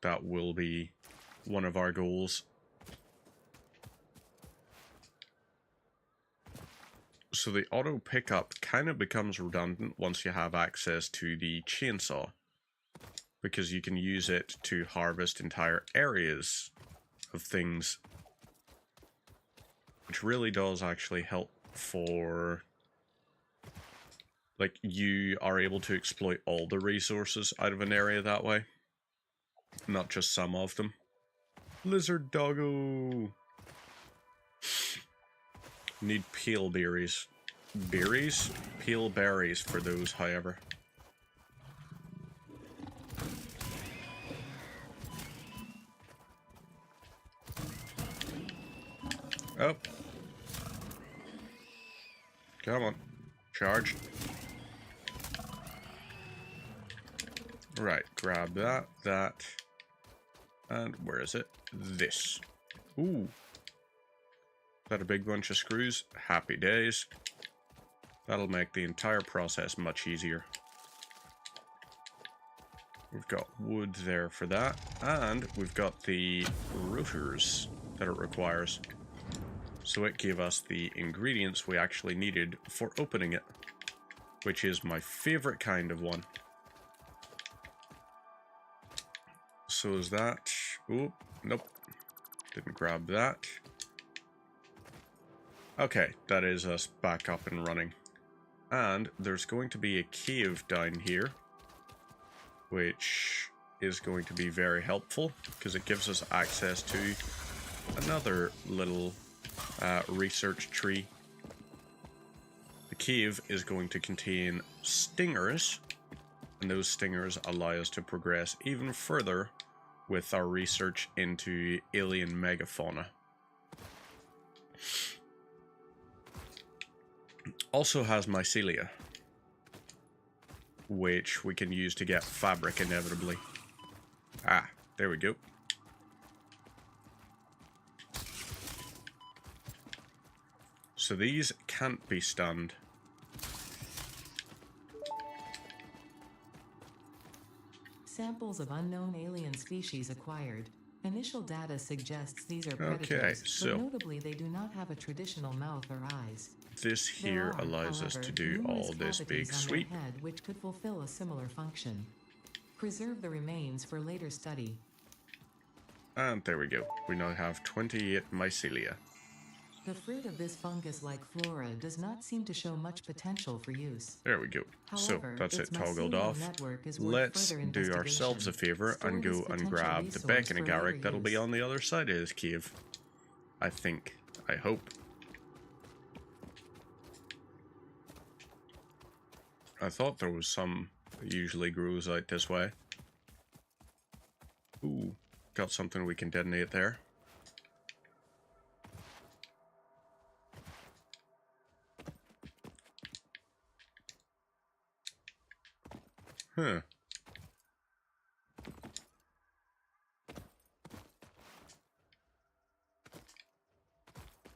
That will be one of our goals. So the auto pickup kind of becomes redundant once you have access to the chainsaw, because you can use it to harvest entire areas of things, which really does actually help for, like, you are able to exploit all the resources out of an area that way, not just some of them. Lizard doggo! Need peel berries. Berries? Peel berries for those, however. Oh. Come on. Charge. Right, grab that. And where is it? This. Ooh. Is that a big bunch of screws? Happy days. That'll make the entire process much easier. We've got wood there for that. And we've got the rotors that it requires. So it gave us the ingredients we actually needed for opening it, which is my favorite kind of one. So is that... Oh, nope. Didn't grab that. Okay, that is us back up and running. And there's going to be a cave down here, which is going to be very helpful, because it gives us access to another little research tree. The cave is going to contain stingers, and those stingers allow us to progress even further with our research into alien megafauna. Also has mycelia, which we can use to get fabric inevitably. Ah, there we go. So these can't be stunned. Samples of unknown alien species acquired. Initial data suggests these are predators, but notably they do not have a traditional mouth or eyes. This here allows us to do all this big sweep, which could fulfill a similar function. Preserve the remains for later study. And there we go. We now have 28 mycelia. The fruit of this fungus-like flora does not seem to show much potential for use. There we go. However, so that's it toggled off. Let's do ourselves a favor and go and grab the bacon agaric that'll be on the other side of this cave. I think. I hope. I thought there was some that usually grows out this way. Ooh, got something we can detonate there. Huh.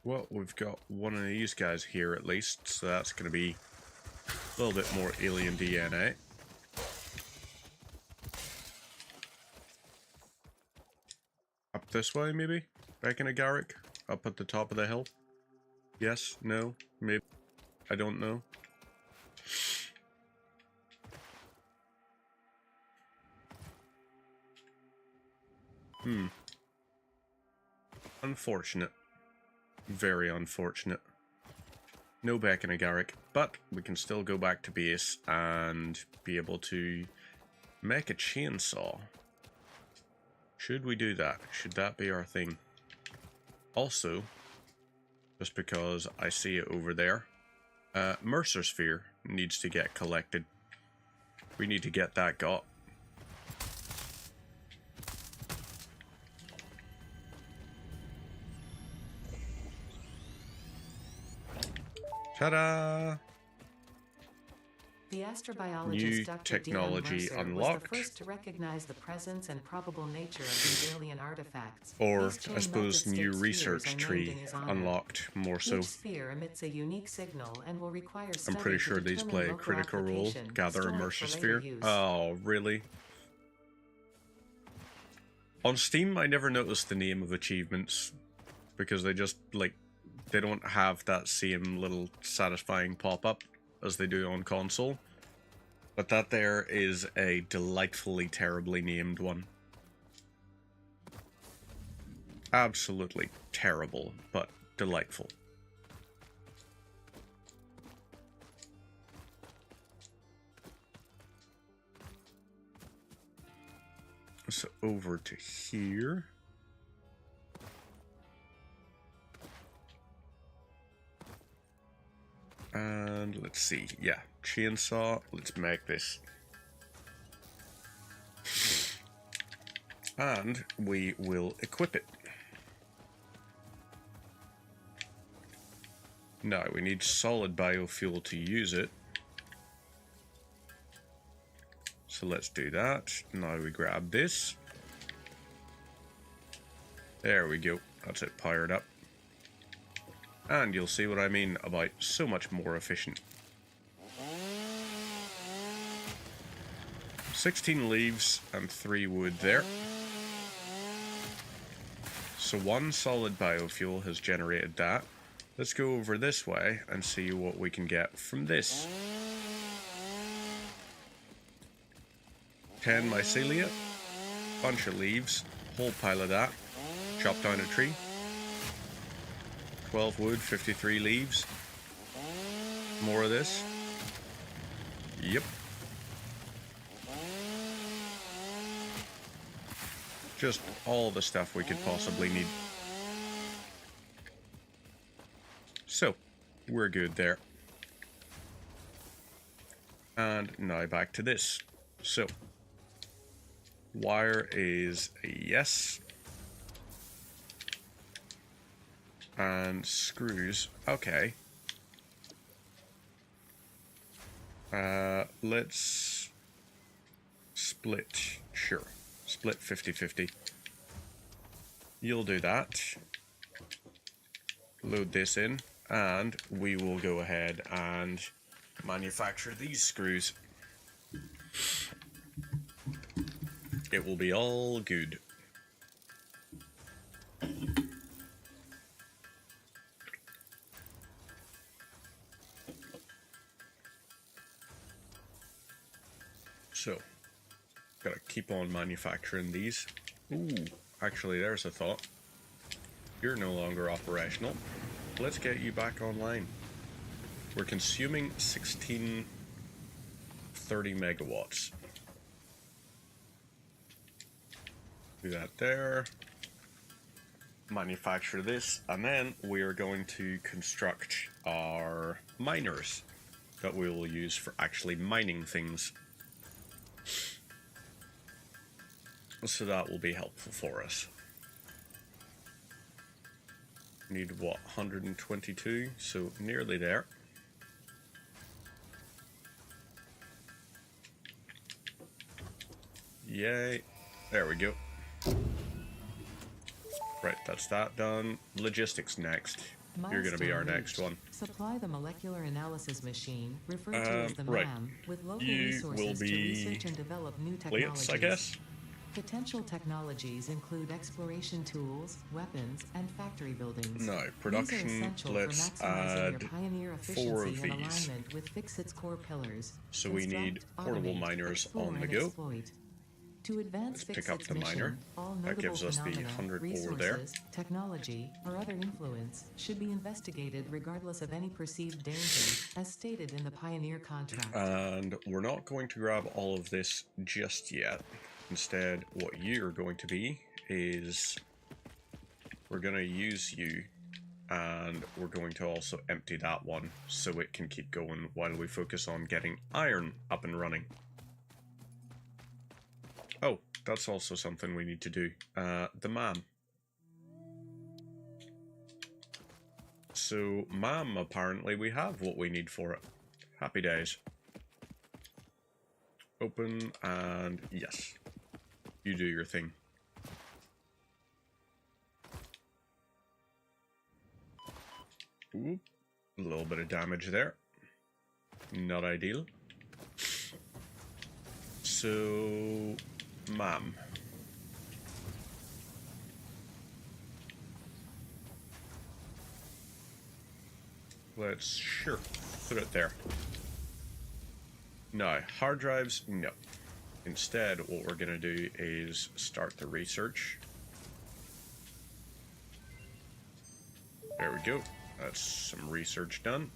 Well, we've got one of these guys here at least, so that's going to be a little bit more alien DNA. Up this way, maybe? Bacon agaric? Up at the top of the hill? Yes? No? Maybe? I don't know. Unfortunate. Very unfortunate. No bacon agaric, but we can still go back to base and be able to make a chainsaw. Should we do that? Should that be our thing? Also, just because I see it over there, Mercer Sphere needs to get collected. We need to get that got. Ta-da! The astrobiologist New Dr. technology Mercer unlocked. was the first to recognize the presence and probable nature of these alien artifacts. Or, I suppose, new research tree unlocked, more so. Each sphere emits a unique signal and will require I'm pretty sure these play a critical role. Gather a Mercer Sphere. Oh, really? On Steam, I never noticed the name of achievements, because they just, like, They don't have that same little satisfying pop-up as they do on console. But that there is a delightfully terribly named one. Absolutely terrible, but delightful. So over to here. And let's see, yeah, chainsaw, let's make this. And we will equip it. Now, we need solid biofuel to use it. So let's do that. Now we grab this. There we go, that's it powered up. And you'll see what I mean about so much more efficient. 16 leaves and 3 wood there. So 1 solid biofuel has generated that. Let's go over this way and see what we can get from this. 10 mycelia, bunch of leaves, whole pile of that, chop down a tree. 12 wood, 53 leaves. More of this. Yep. Just all the stuff we could possibly need. So, we're good there. And now back to this. So, wire is a yes. And screws, okay. Let's split, sure. Split 50-50. You'll do that. Load this in, and we will go ahead and manufacture these screws. It will be all good. So, gotta keep on manufacturing these. Ooh, actually there's a thought. You're no longer operational. Let's get you back online. We're consuming 1630 megawatts. Do that there. Manufacture this, and then we are going to construct our miners that we will use for actually mining things. So that will be helpful for us. Need what, 122? So nearly there. Yay. There we go. Right, that's that done. Logistics next. You're going to be our next one. Supply the molecular analysis machine, referred to as the right. MAM, with local You resources will be to research and develop new technologies. I guess. Potential technologies include exploration tools, weapons, and factory buildings. No, production, These are essential let's for maximizing add your pioneer 4 of efficiency in these. alignment with Fixit's core pillars. So we need portable miners on the go. To advance Let's pick up Fixit's the miner. mission, all That notable gives us the phenomena, 100 ore there. resources, technology, or other influence should be investigated regardless of any perceived danger, as stated in the Pioneer contract. And we're not going to grab all of this just yet. Instead, what you're going to be is we're going to use you, and we're going to also empty that one so it can keep going while we focus on getting iron up and running. Oh, that's also something we need to do. The MAM. So, MAM, apparently we have what we need for it. Happy days. Open, and yes. You do your thing. Ooh, a little bit of damage there. Not ideal. So, MAM. let's sure put it there. No, hard drives, no. Instead, what we're gonna do is start the research. There we go. That's some research done.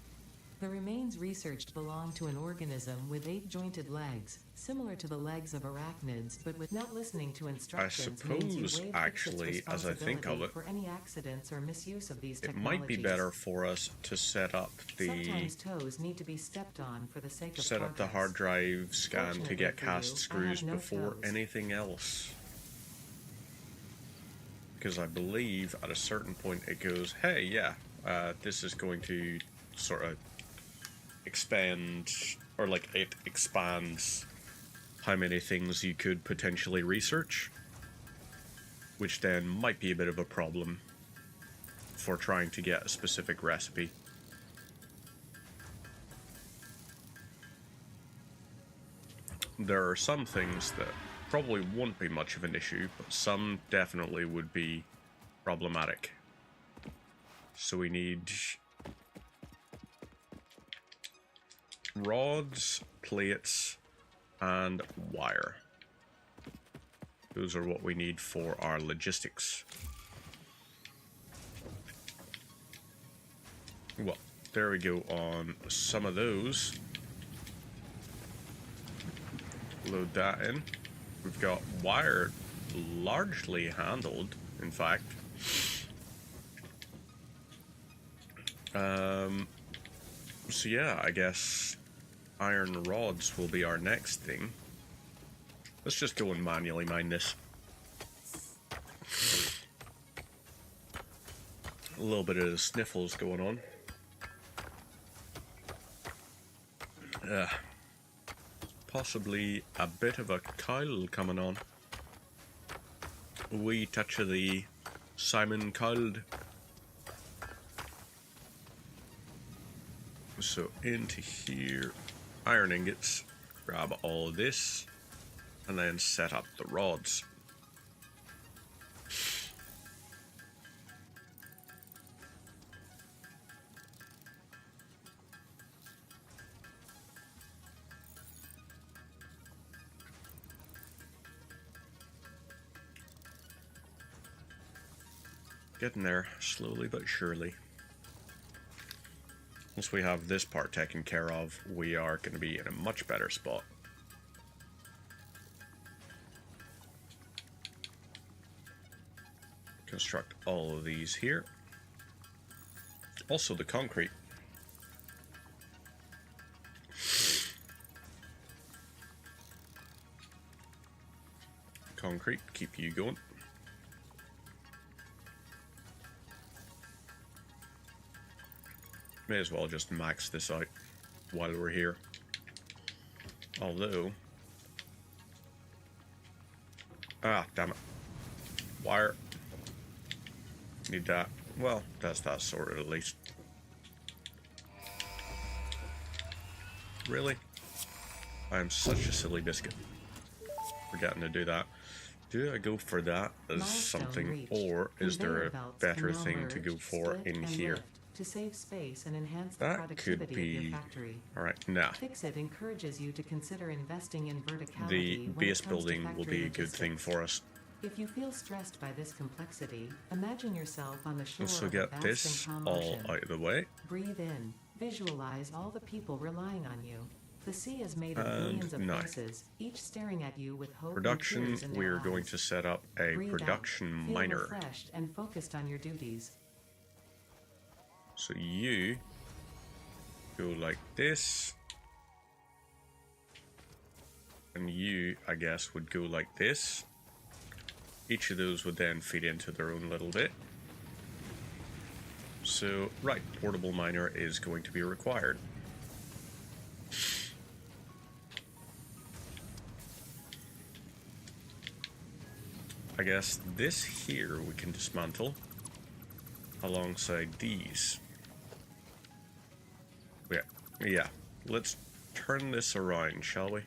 The remains researched belong to an organism with 8 jointed legs, similar to the legs of arachnids, but with not listening to instructions. I suppose, actually, as I think of it, for any accidents or misuse of these it might be better for us to set up the Sometimes toes need to be stepped on for the sake of set up the hard drive scan to get cast screws no before toes. anything else. Because I believe at a certain point it goes, hey, yeah, this is going to sort of expand, or like it expands how many things you could potentially research, which then might be a bit of a problem for trying to get a specific recipe. There are some things that probably won't be much of an issue, but some definitely would be problematic. So we need rods, plates, and wire. Those are what we need for our logistics. Well, there we go on some of those. Load that in. We've got wire largely handled, in fact. So yeah, I guess iron rods will be our next thing. Let's just go and manually mine this. A little bit of sniffles going on. Possibly a bit of a cowl coming on. A wee touch of the Simon Cowled. So into here, iron ingots, grab all of this, and then set up the rods. Getting there, slowly but surely. Once we have this part taken care of, we are going to be in a much better spot. Construct all of these here. Also the concrete. Concrete, keep you going. May as well just max this out while we're here. Although... ah, damn it. Wire. Need that. Well, that's that sorted at least. Really? I'm such a silly biscuit. Forgetting to do that. Do I go for that as something, reached. or is there a Conveyor belts better can now thing to merge, go for split, in and here? lift to save space and enhance the That productivity could of be... your factory. Alright, now. Fixit encourages you to consider investing in verticality The when base it comes to building will factory be a good thing logistics. for us. If you feel stressed by this complexity, imagine yourself on the shore So of a get vast this and calm all ocean. out of the way. Breathe in. Visualize all the people relying on you. The sea is made of And millions of now. faces, each staring at you with hope Production, and tears in their we are going eyes. to set up a Breathe production out. Feel miner. refreshed and focused on your duties. So you go like this. And you, I guess, would go like this. Each of those would then feed into their own little bit. So, right, portable miner is going to be required. I guess this here we can dismantle alongside these. Yeah, let's turn this around, shall we?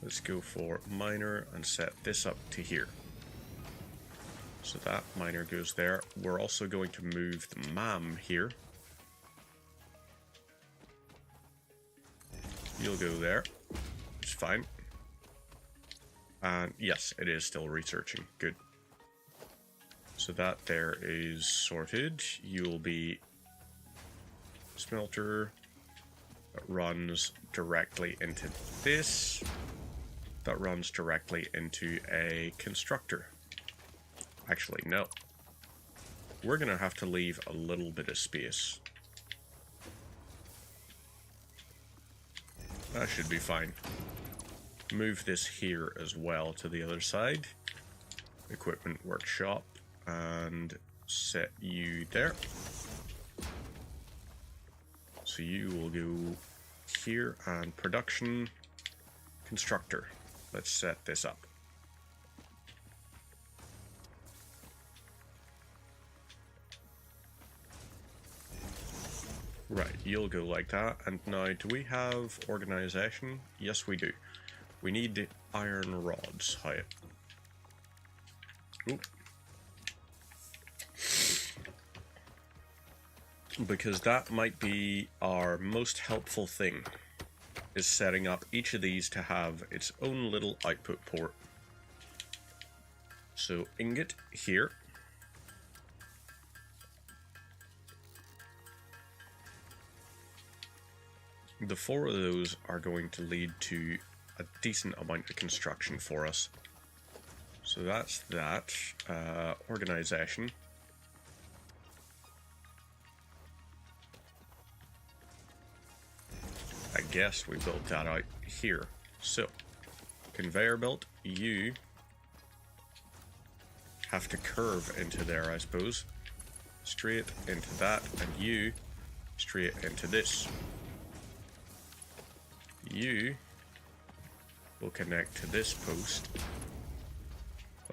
Let's go for miner and set this up to here. So that miner goes there. We're also going to move the MAM here. You'll go there. It's fine. And yes, it is still researching. Good. So that there is sorted. You'll be smelter that runs directly into this. That runs directly into a constructor. Actually, no. We're going to have to leave a little bit of space. That should be fine. Move this here as well to the other side. Equipment workshop. And set you there. So you will go here and production constructor. Let's set this up. Right, you'll go like that. And now, do we have organization? Yes, we do. We need iron rods. Hi. Oop. Because that might be our most helpful thing, is setting up each of these to have its own little output port. So ingot here. The 4 of those are going to lead to a decent amount of construction for us. So that's that. Organization. I guess we built that out here. So, conveyor belt, you have to curve into there, I suppose. Straight into that, and you straight into this. You will connect to this post.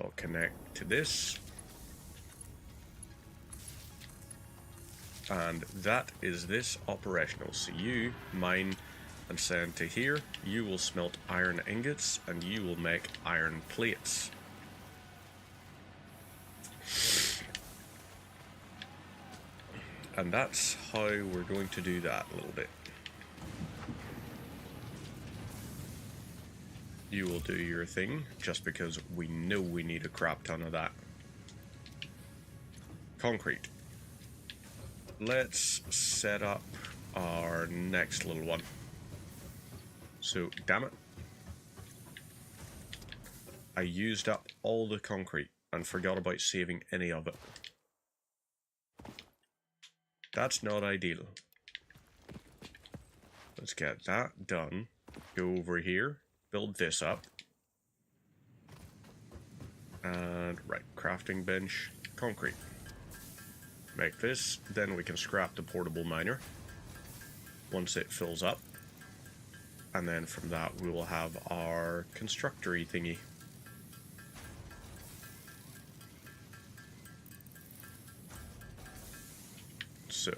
I'll connect to this. And that is this operational. So you mine and send to here. You will smelt iron ingots and you will make iron plates. And that's how we're going to do that a little bit. You will do your thing just because we know we need a crap ton of that. Concrete. Let's set up our next little one. So, damn it. I used up all the concrete and forgot about saving any of it. That's not ideal. Let's get that done. Go over here, build this up. And, right, crafting bench, concrete. Make this, then we can scrap the portable miner once it fills up. And then from that we will have our constructory thingy. So,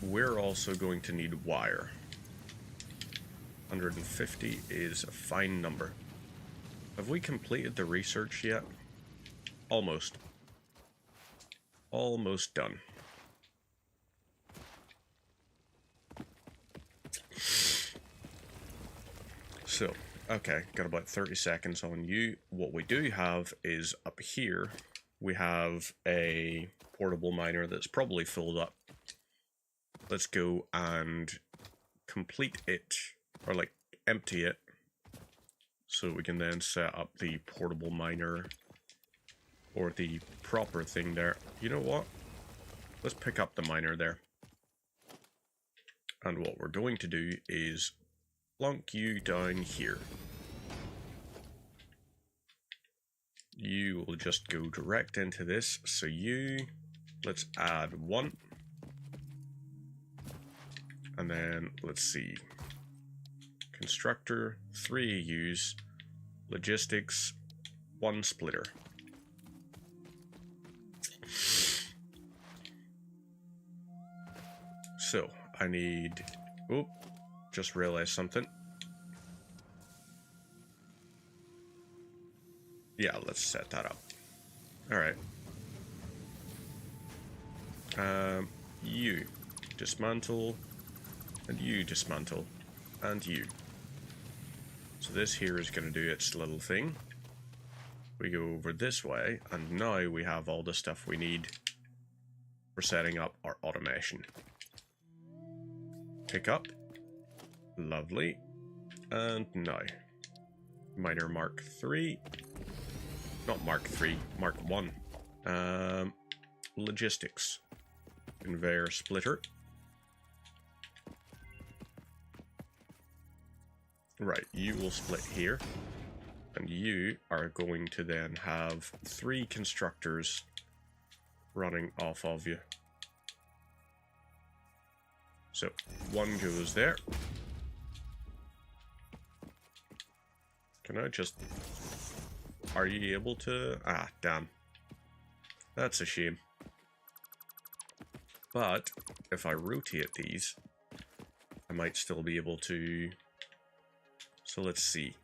we're also going to need wire. 150 is a fine number. Have we completed the research yet? Almost. Almost done. So, okay, got about 30 seconds on you. What we do have is up here, we have a portable miner that's probably filled up. Let's go and complete it, or like empty it, so we can then set up the portable miner or the proper thing there. You know what? Let's pick up the miner there. And what we're going to do is plonk you down here. You will just go direct into this. So you, let's add 1. And then let's see. Constructor, 3 use, logistics, 1 splitter. So, I need... Oh, just realized something. Yeah, let's set that up. Alright. You dismantle, And you dismantle. And you. So this here is going to do its little thing. We go over this way, and now we have all the stuff we need for setting up our automation. Pick up. Lovely. And now. Miner Mark 3. Not Mark 3, Mark 1. Logistics. Conveyor splitter. Right, you will split here. And you are going to then have 3 constructors running off of you. So, 1 goes there. Can I just... Are you able to... Ah, damn. That's a shame. But, if I rotate these, I might still be able to... So let's see.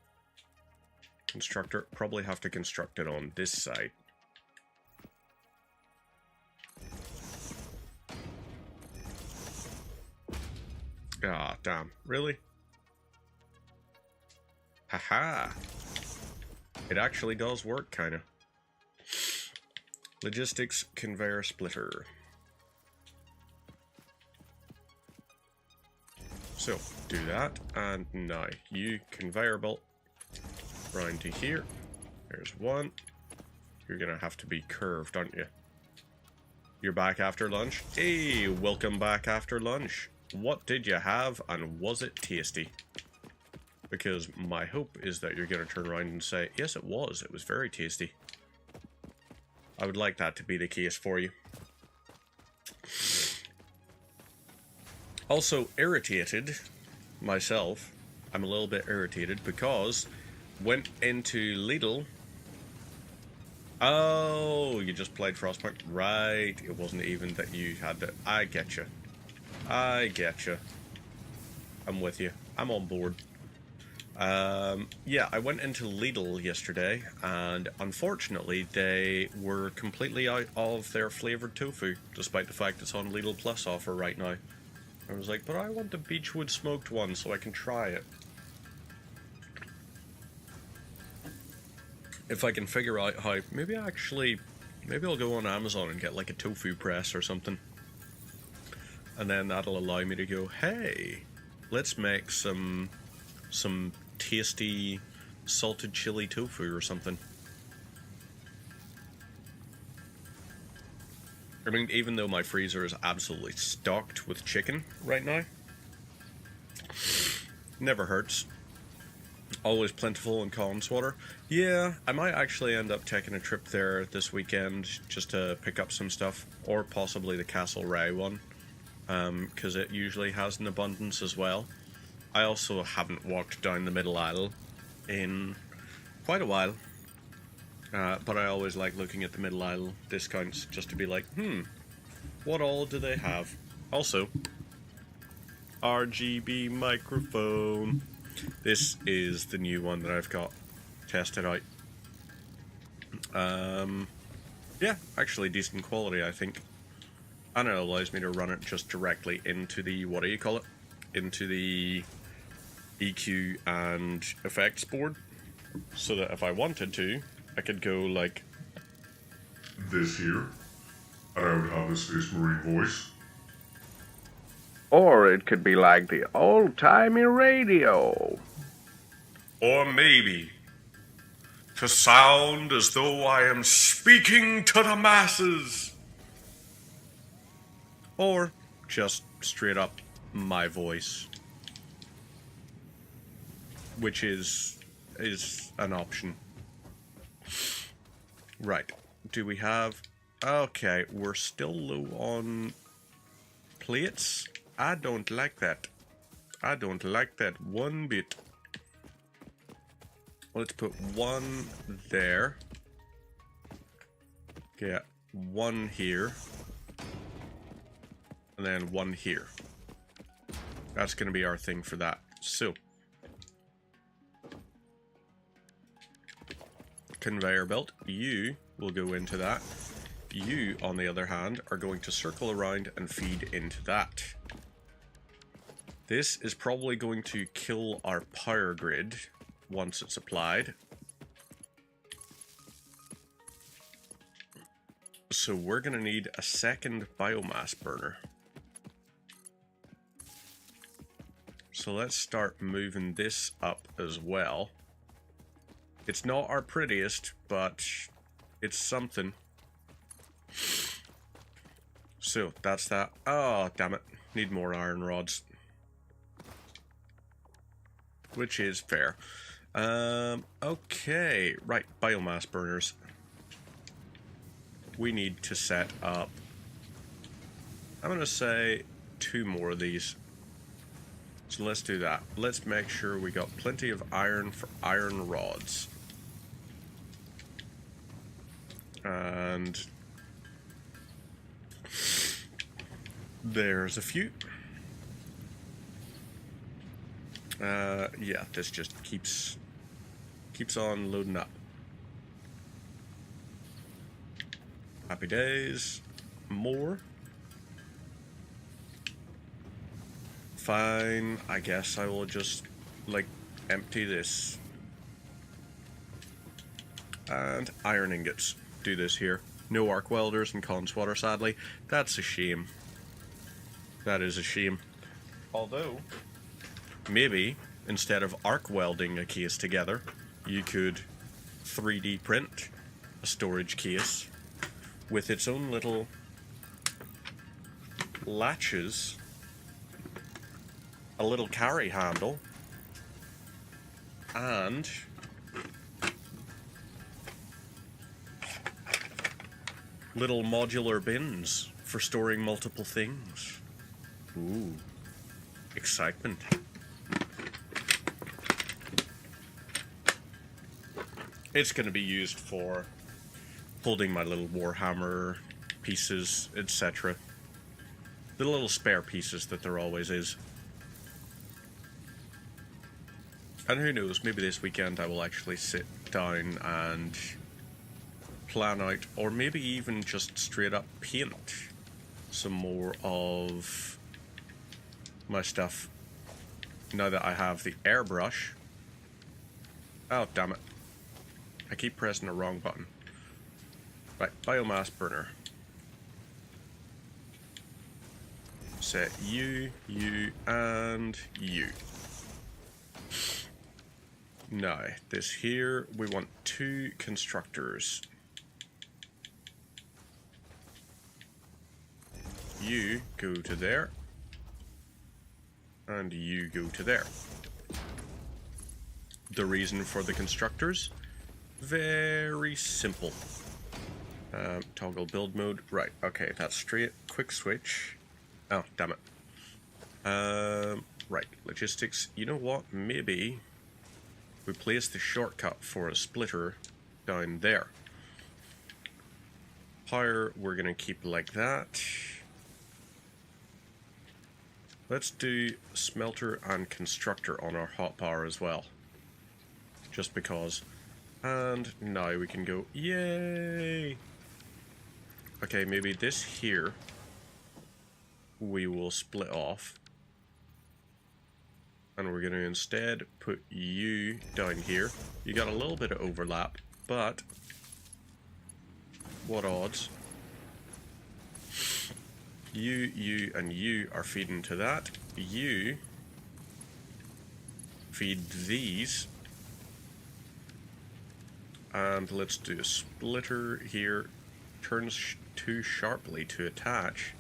Constructor, probably have to construct it on this side. Ah, damn. Really? Haha. It actually does work, kinda. Logistics conveyor splitter. So, do that, and now you conveyor belt round to here. There's 1. You're gonna have to be curved, aren't you? You're back after lunch? Hey, welcome back after lunch. What did you have, and was it tasty? Because my hope is that you're gonna turn around and say, yes, it was very tasty. I would like that to be the case for you. Also irritated, myself, I'm a little bit irritated because went into Lidl. Oh, you just played Frostpunk? Right, it wasn't even that you had to... I get you. I get you. I'm with you. I'm on board. Yeah, I went into Lidl yesterday, and unfortunately they were completely out of their flavoured tofu, despite the fact it's on Lidl Plus offer right now. I was like, but I want the Beechwood smoked one so I can try it. If I can figure out how, maybe I'll go on Amazon and get like a tofu press or something. And then that'll allow me to go, hey, let's make some tasty salted chili tofu or something. I mean, even though my freezer is absolutely stocked with chicken right now, never hurts. Always plentiful in Collinswater. Yeah, I might actually end up taking a trip there this weekend just to pick up some stuff, or possibly the Castlereagh one, because it usually has an abundance as well. I also haven't walked down the middle aisle in quite a while. But I always like looking at the middle aisle discounts just to be like, what all do they have? Also, RGB microphone. This is the new one that I've got tested out. Yeah, actually decent quality, I think. And it allows me to run it just directly into the, what do you call it? Into the EQ and effects board. So that if I wanted to, I could go like this here, and I would have a Space Marine voice. Or it could be like the old-timey radio. Or maybe to sound as though I am speaking to the masses. Or just straight up my voice, which is an option. Right, do we have... Okay, we're still low on plates. I don't like that. I don't like that one bit. Let's put 1 there. Get 1 here. And then 1 here. That's going to be our thing for that. So, conveyor belt, you will go into that. You, on the other hand, are going to circle around and feed into that. This is probably going to kill our power grid once it's applied. So we're going to need a second biomass burner. So let's start moving this up as well. It's not our prettiest, but it's something. So that's that. Oh, damn it. Need more iron rods. Which is fair. Okay. Right, biomass burners. We need to set up, I'm going to say 2 more of these. So let's do that. Let's make sure we got plenty of iron for iron rods. And there's a few. Yeah, this just keeps on loading up. Happy days. More. Fine, I guess I will just, like, empty this. And iron ingots. Do this here. No arc welders and Conswatter, sadly. That's a shame. That is a shame. Although, maybe, instead of arc welding a case together, you could 3D print a storage case with its own little latches, a little carry handle, and little modular bins for storing multiple things. Ooh, excitement. It's going to be used for holding my little Warhammer pieces, etc. The little spare pieces that there always is. And who knows, maybe this weekend I will actually sit down and plan out, or maybe even just straight up paint some more of my stuff now that I have the airbrush. Oh, damn it. I keep pressing the wrong button. Right, biomass burner. Set you, and you. Now, this here, we want 2 constructors. You go to there. And you go to there. The reason for the constructors? Very simple. Toggle build mode. Right, okay, that's straight. Quick switch. Oh, damn it. Right, logistics. You know what? Maybe we place the shortcut for a splitter down there. Power, we're going to keep like that. Let's do smelter and constructor on our hot power as well. Just because. And now we can go, yay! Okay, maybe this here we will split off. And we're going to instead put you down here. You got a little bit of overlap, but what odds? You, and you are feeding to that. You feed these. And let's do a splitter here. Turns too sharply to attach.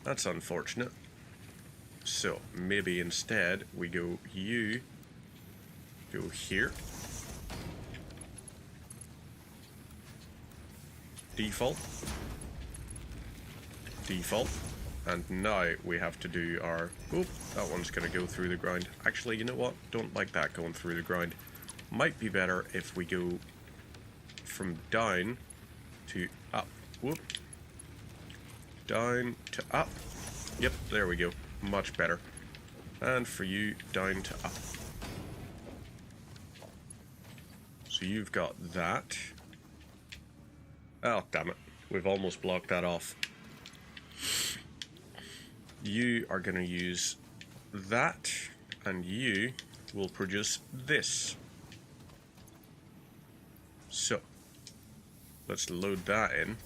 That's unfortunate. So maybe instead we go you, go here. Default. Default. And now we have to do our... Oop, that one's going to go through the ground. Actually, you know what? Don't like that going through the ground. Might be better if we go from down to up. Whoop. Down to up. Yep, there we go. Much better. And for you, down to up. So you've got that. Oh, damn it. We've almost blocked that off. You are going to use that, and you will produce this. So, let's load that in.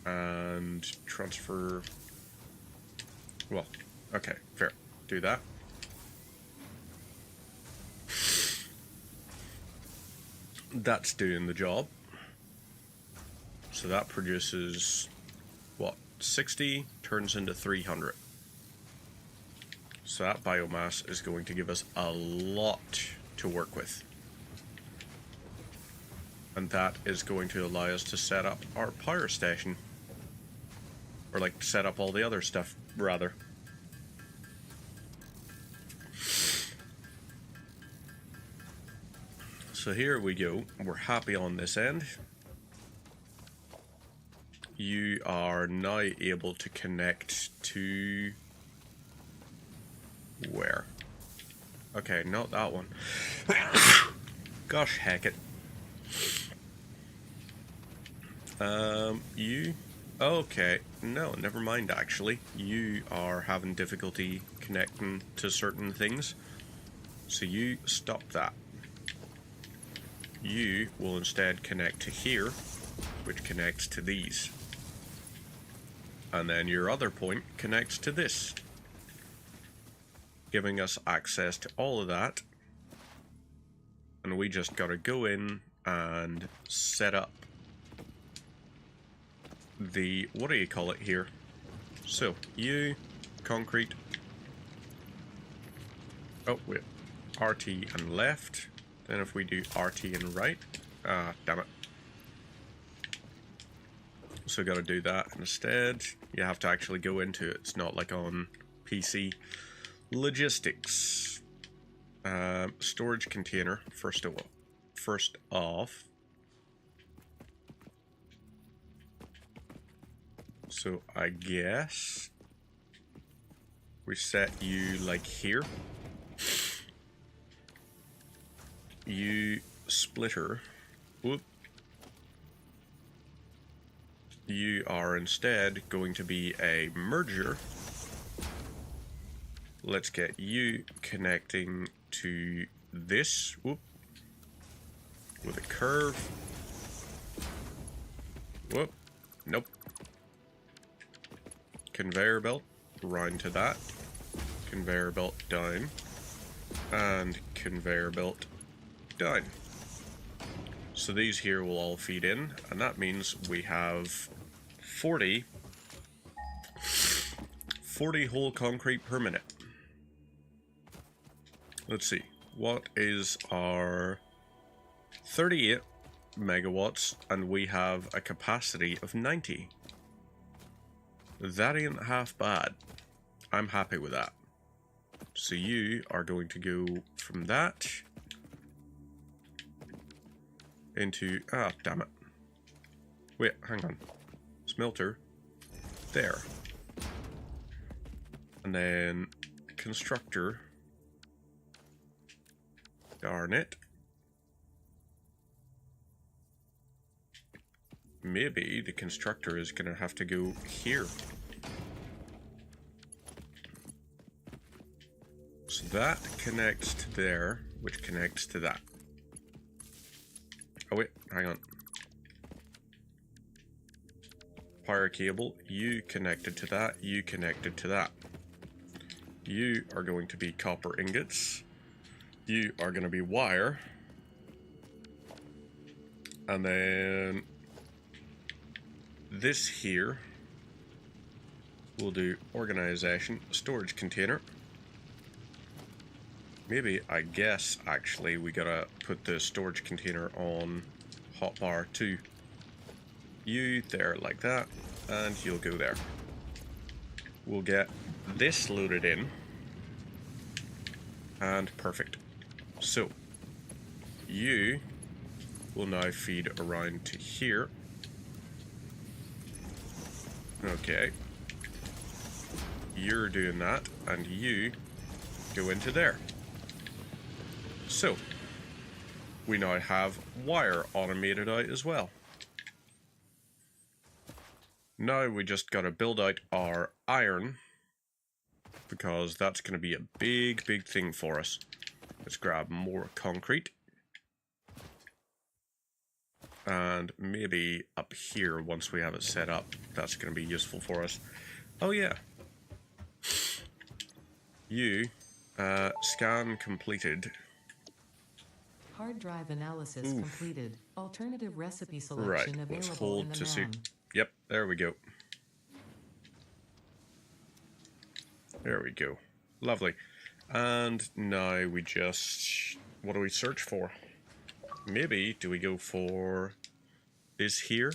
And transfer... Well, okay, fair. Do that. That's doing the job. So that produces, what, 60 turns into 300. So that biomass is going to give us a lot to work with. And that is going to allow us to set up our power station. Or like set up all the other stuff, rather. So here we go. We're happy on this end. You are now able to connect to... where? Okay, not that one. Gosh heck it. You... Okay, no, never mind actually. You are having difficulty connecting to certain things. So you stop that. You will instead connect to here, which connects to these. And then your other point connects to this, giving us access to all of that. And we just gotta go in and set up the, what do you call it here? So, you, concrete, oh wait, RT and left. Then if we do RT and right, damn it. So gotta do that instead. You have to actually go into it. It's not like on PC. Logistics. Storage container, first off. So I guess we set you like here. You splitter. Whoop. You are instead going to be a merger. Let's get you connecting to this. Whoop. With a curve. Whoop. Nope. Conveyor belt. Round to that. Conveyor belt down. And conveyor belt down. So these here will all feed in, and that means we have 40 whole concrete per minute. Let's see, what is our 38 megawatts, and we have a capacity of 90. That ain't half bad. I'm happy with that. So you are going to go from that into, damn it. Wait, hang on. Smelter. There. And then constructor. Darn it. Maybe the constructor is gonna have to go here. So that connects to there, which connects to that. Oh wait, hang on. Power cable, you connected to that, you connected to that. You are going to be copper ingots. You are going to be wire. And then this here we'll do organization, storage container. Maybe, I guess, actually, we gotta put the storage container on hotbar 2. You there like that, and you'll go there. We'll get this loaded in, and perfect. So, you will now feed around to here. Okay. You're doing that, and you go into there. So, we now have wire automated out as well. Now we just gotta build out our iron because that's going to be a big, big thing for us. Let's grab more concrete. And maybe up here, once we have it set up, that's going to be useful for us. Oh yeah. You, scan completed. Hard drive analysis completed. Alternative recipe selection Right, available let's hold in the to see. man. Yep, there we go. There we go. Lovely. And now we just... What do we search for? Maybe, do we go for this here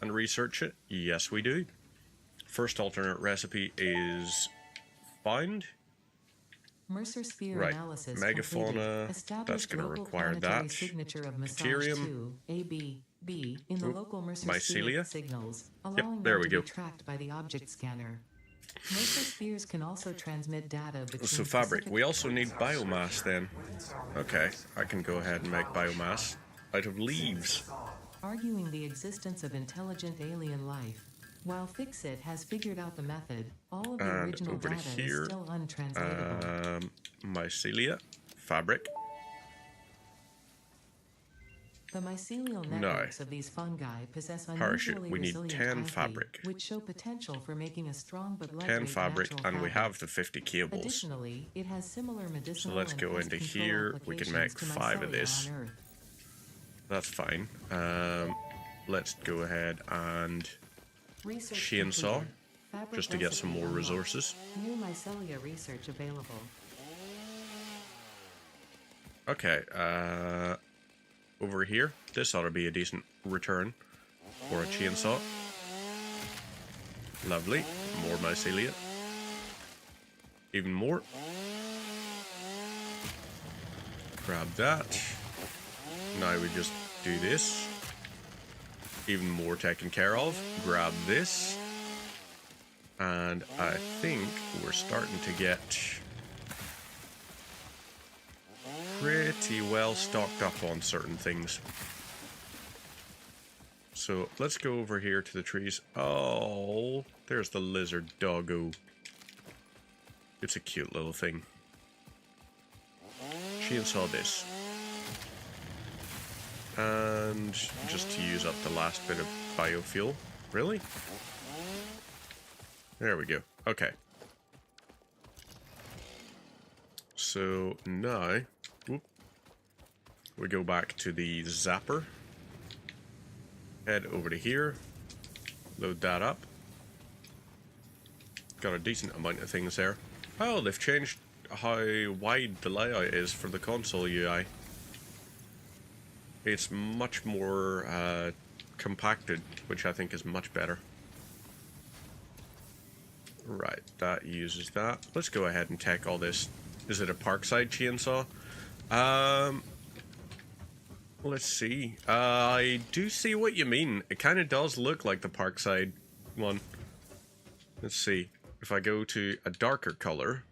and research it? Yes, we do. First alternate recipe is found. Mercer sphere Right, analysis megafauna, completed. that's going to Local require planetary that. Signature of Massage Deuterium. 2, AB, B, in the local Mercer mycelia. sphere signals, allowing there them we to go. be tracked by the object scanner. Mercer spheres can also transmit data between So fabric, specific we also need biomass then. Okay, I can go ahead and make biomass out of leaves. arguing the existence of intelligent alien life. While Fixit has figured out the method, all of the And original over to data here, is still untranslatable. Mycelia, fabric. The mycelial No. networks of these fungi possess Parachute, unusually we need resilient 10 hyphae, fabric. which show potential for making a strong but 10 lightweight fabric, natural and we fabric. have the 50 cables. Additionally, it has similar So medicinal let's and go pest into control here, we can make applications to 5 of mycelia this. on Earth. That's fine. Let's go ahead and Research chainsaw, completed. Fabric just to get some recipe more unlocked. resources. New mycelia research available. Okay, over here, this ought to be a decent return for a chainsaw. Lovely, more mycelia. Even more. Grab that. Now we just do this. Even more taken care of. Grab this. And I think we're starting to get pretty well stocked up on certain things. So let's go over here to the trees. Oh, there's the lizard doggo. It's a cute little thing. Chainsaw this. And just to use up the last bit of biofuel. Really? There we go. Okay. So now, we go back to the zapper. Head over to here. Load that up. Got a decent amount of things there. Oh, they've changed how wide the layout is for the console UI. It's much more compacted, which I think is much better. Right, that uses that. Let's go ahead and take all this. Is it a Parkside chainsaw? Let's see. I do see what you mean. It kind of does look like the Parkside one. Let's see. If I go to a darker color,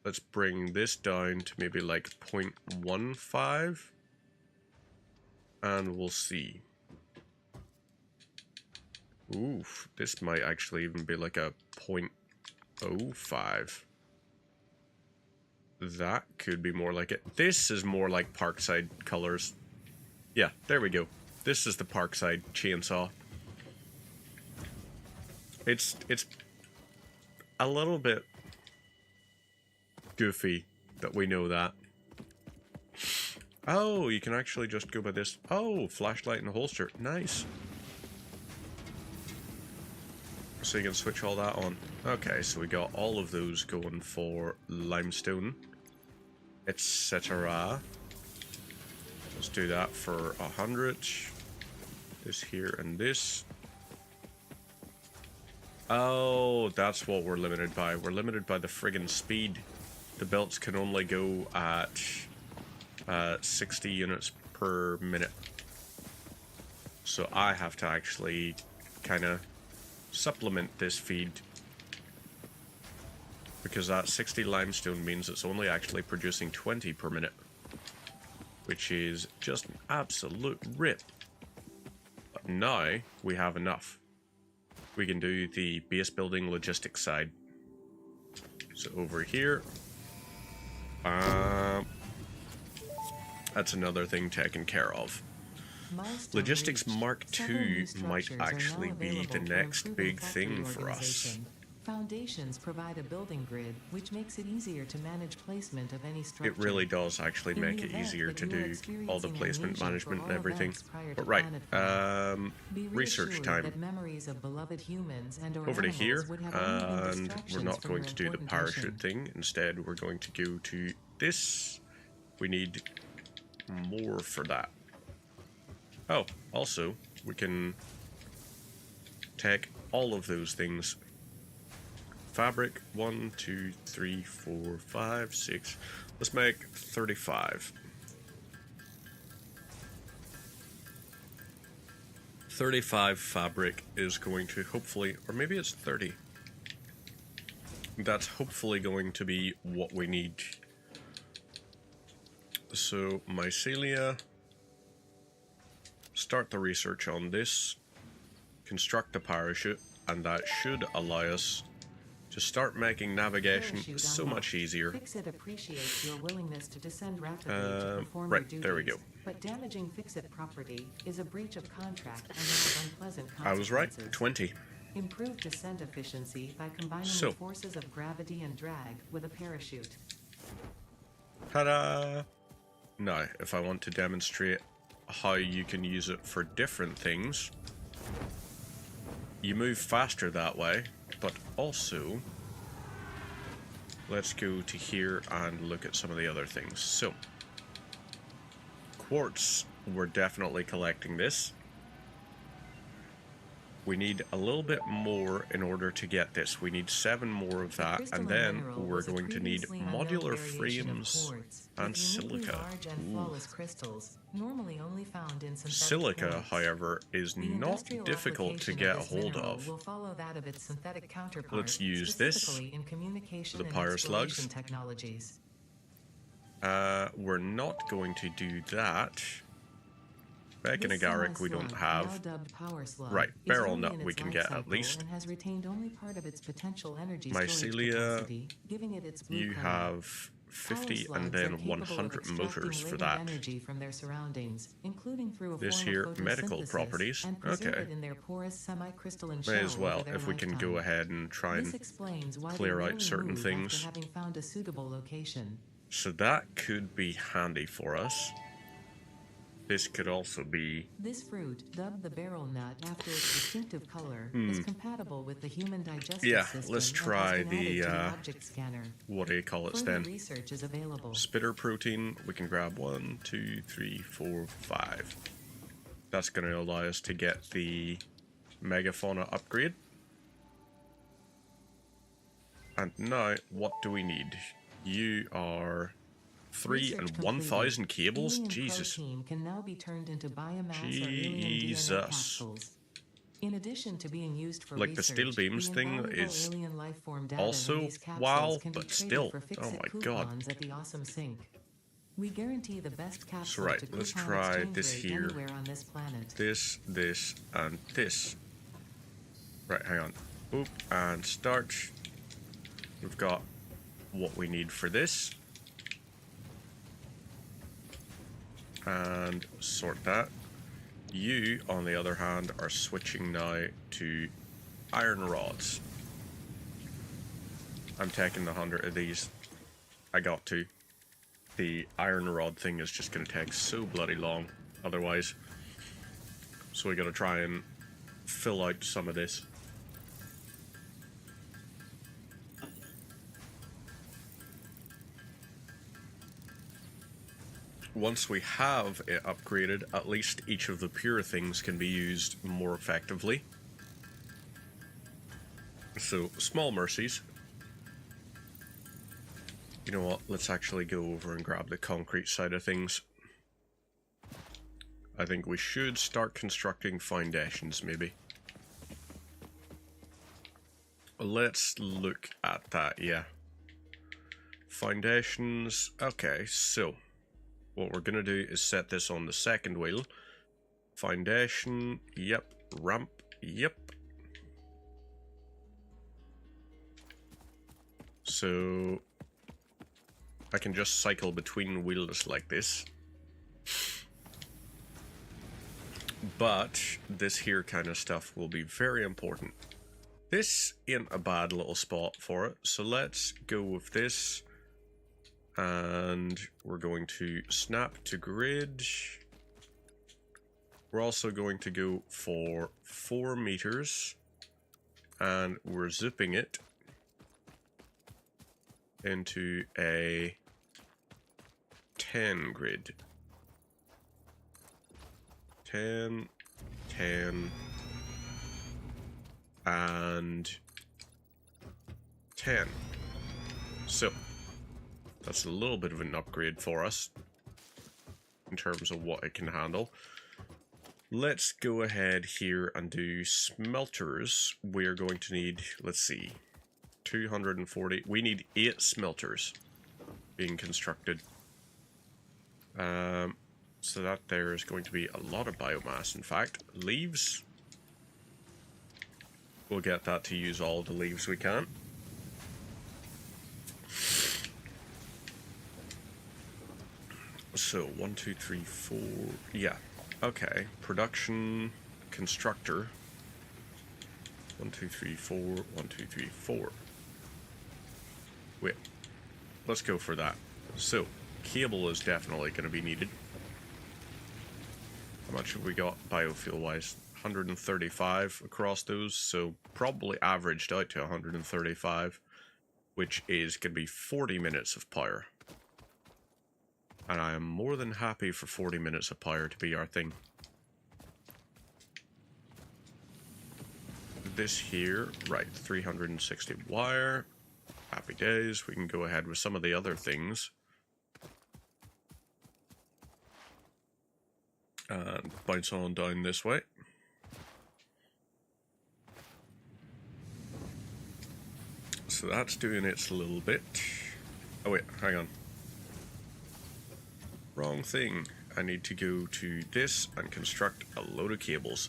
let's bring this down to maybe like 0.15, and we'll see. Oof, this might actually even be like a 0.05. That could be more like it. This is more like Parkside colors. Yeah, there we go. This is the Parkside chainsaw. It's a little bit goofy that we know that. Oh, you can actually just go by this. Oh, flashlight and holster. Nice. So you can switch all that on. Okay, so we got all of those going for limestone, etc. Let's do that for 100. This here and this. Oh, that's what we're limited by. We're limited by the friggin' speed. The belts can only go at 60 units per minute. So I have to actually kind of supplement this feed, because that 60 limestone means it's only actually producing 20 per minute, which is just an absolute rip. But now we have enough. we can do the base building logistics side. So over here, that's another thing taken care of. Milestone Logistics reached. Mark Several II new might structures are actually now be the available for next improving big factory thing for us. organization. Foundations provide a building grid, which makes it easier to manage placement of any structure. It really does actually In make the it event easier that to you are do all the experiencing placement amnesia management for and all everything. events prior to But right, planetfall, be research reassured time. that memories of beloved humans and or Over to animals here, would have only been and we're distractions not from going your to do the important parachute mission. thing. Instead, we're going to go to this. We need more for that. Oh, also, we can take all of those things. Fabric, 1, 2, 3, 4, 5, 6. Let's make 35. 35 fabric is going to hopefully, or maybe it's 30. That's hopefully going to be what we need. So, mycelia. Start the research on this. Construct a parachute, and that should allow us to start making navigation Parachute so unlocked. much easier. Fixit appreciates your willingness to descend rapidly to perform right, your duties, there we go. but damaging Fixit property is a breach of contract and has unpleasant I was right, consequences. 20. Improve descent efficiency by combining So. the forces of gravity and drag with a parachute. Ta-da! Now, if I want to demonstrate how you can use it for different things, you move faster that way, but also, let's go to here and look at some of the other things. So, quartz, we're definitely collecting this. We need a little bit more in order to get this. We need 7 more of that, and then we're going to need modular frames and silica. Ooh. Crystals, normally only found in Silica, however, is not difficult to get a hold of. Will follow that of its synthetic counterpart, Let's use this, specifically in communication the and pyro exploration slugs. technologies. We're not going to do that. Back in This Agaric, we don't semi-slug, have. now dubbed power slug, Right, is barrel early nut in we its can life get at cycle least. and has retained only part of its potential energy Mycelia, storage capacity, giving it its blue You color. have 50 Power and slugs are then capable of 100 extracting motors for latent that. energy from their surroundings, including through a This form here, of medical photosynthesis, properties. and preserve Okay. it in their porous semi-crystalline May shell as well, over their if we can lifetime. go ahead and try This and explains why clear they out rarely certain move things. after having found a suitable location. So that could be handy for us. This could also be. This fruit, dubbed the barrel nut after its distinctive color, is compatible with the human digestive Yeah, system let's and try has been added the, to the object scanner. What do you call it Further then? research is available. Spitter protein. We can grab 1, 2, 3, 4, 5. That's going to allow us to get the megafauna upgrade. And now, what do we need? You are 3 Research and completed. 1,000 cables? Alien Jesus. protein can now be turned into biomass or alien DNA Jesus. capsules. In addition to being used for Like the research, steel beams the thing invaluable is alien life form data also in these capsules wow, can be but traded still, for oh Fixit my god. coupons at the Awesome Sink. We guarantee the best capsule So right, to let's coupon try exchange this rate here. anywhere on this planet. This, and this. Right, hang on. Boop, and start. We've got what we need for this. And sort that. You, on the other hand, are switching now to iron rods. I'm taking the 100 of these. I got to. The iron rod thing is just going to take so bloody long otherwise. So we got to try and fill out some of this. Once we have it upgraded, at least each of the pure things can be used more effectively. So, small mercies. You know what, let's actually go over and grab the concrete side of things. I think we should start constructing foundations, maybe. Let's look at that, yeah. Foundations, okay, so what we're gonna do is set this on the second wheel. Foundation, yep. Ramp, yep. So I can just cycle between wheels like this. But this here kind of stuff will be very important. This ain't a bad little spot for it, so let's go with this. And we're going to snap to grid. We're also going to go for 4 meters. And we're zipping it into a 10 grid. 10, 10, and 10. So, that's a little bit of an upgrade for us in terms of what it can handle. Let's go ahead here and do smelters. We're going to need, let's see, 240. We need 8 smelters being constructed. So that there is going to be a lot of biomass. In fact, leaves. We'll get that to use all the leaves we can. So 1, 2, 3, 4. Yeah. Okay. Production constructor. 1, 2, 3, 4. 1, 2, 3, 4. Wait. Let's go for that. So cable is definitely going to be needed. How much have we got biofuel wise? 135 across those, so probably averaged out to 135, which is going to be 40 minutes of power. And I am more than happy for 40 minutes of power to be our thing. This here, right, 360 wire. Happy days. We can go ahead with some of the other things. And bounce on down this way. So that's doing its little bit. Oh wait, hang on. Wrong thing. I need to go to this and construct a load of cables.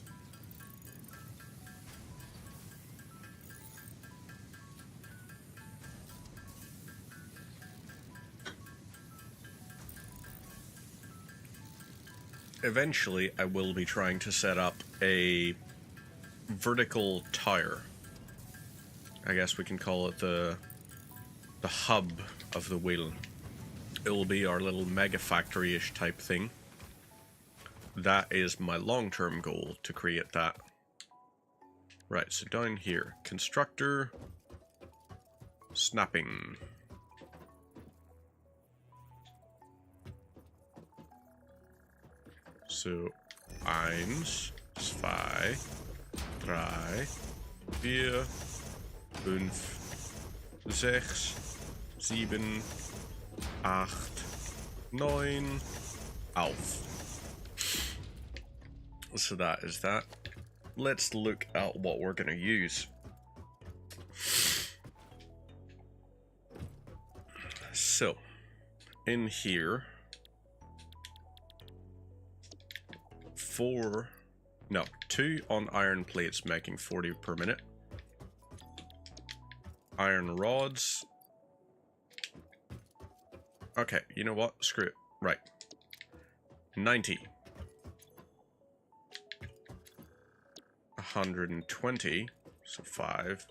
Eventually, I will be trying to set up a vertical tower. I guess we can call it the hub of the wheel. It will be our little mega factory-ish type thing. That is my long-term goal, to create that. Right, so down here, constructor, snapping. So, 1, 2, 3, 4, 5, 6, 7, 8, 9, 11. So that is that. Let's look at what we're going to use. So, in here, 2 on iron plates making 40 per minute. Iron rods. Okay, you know what? Screw it. Right. 90. 120. So 5.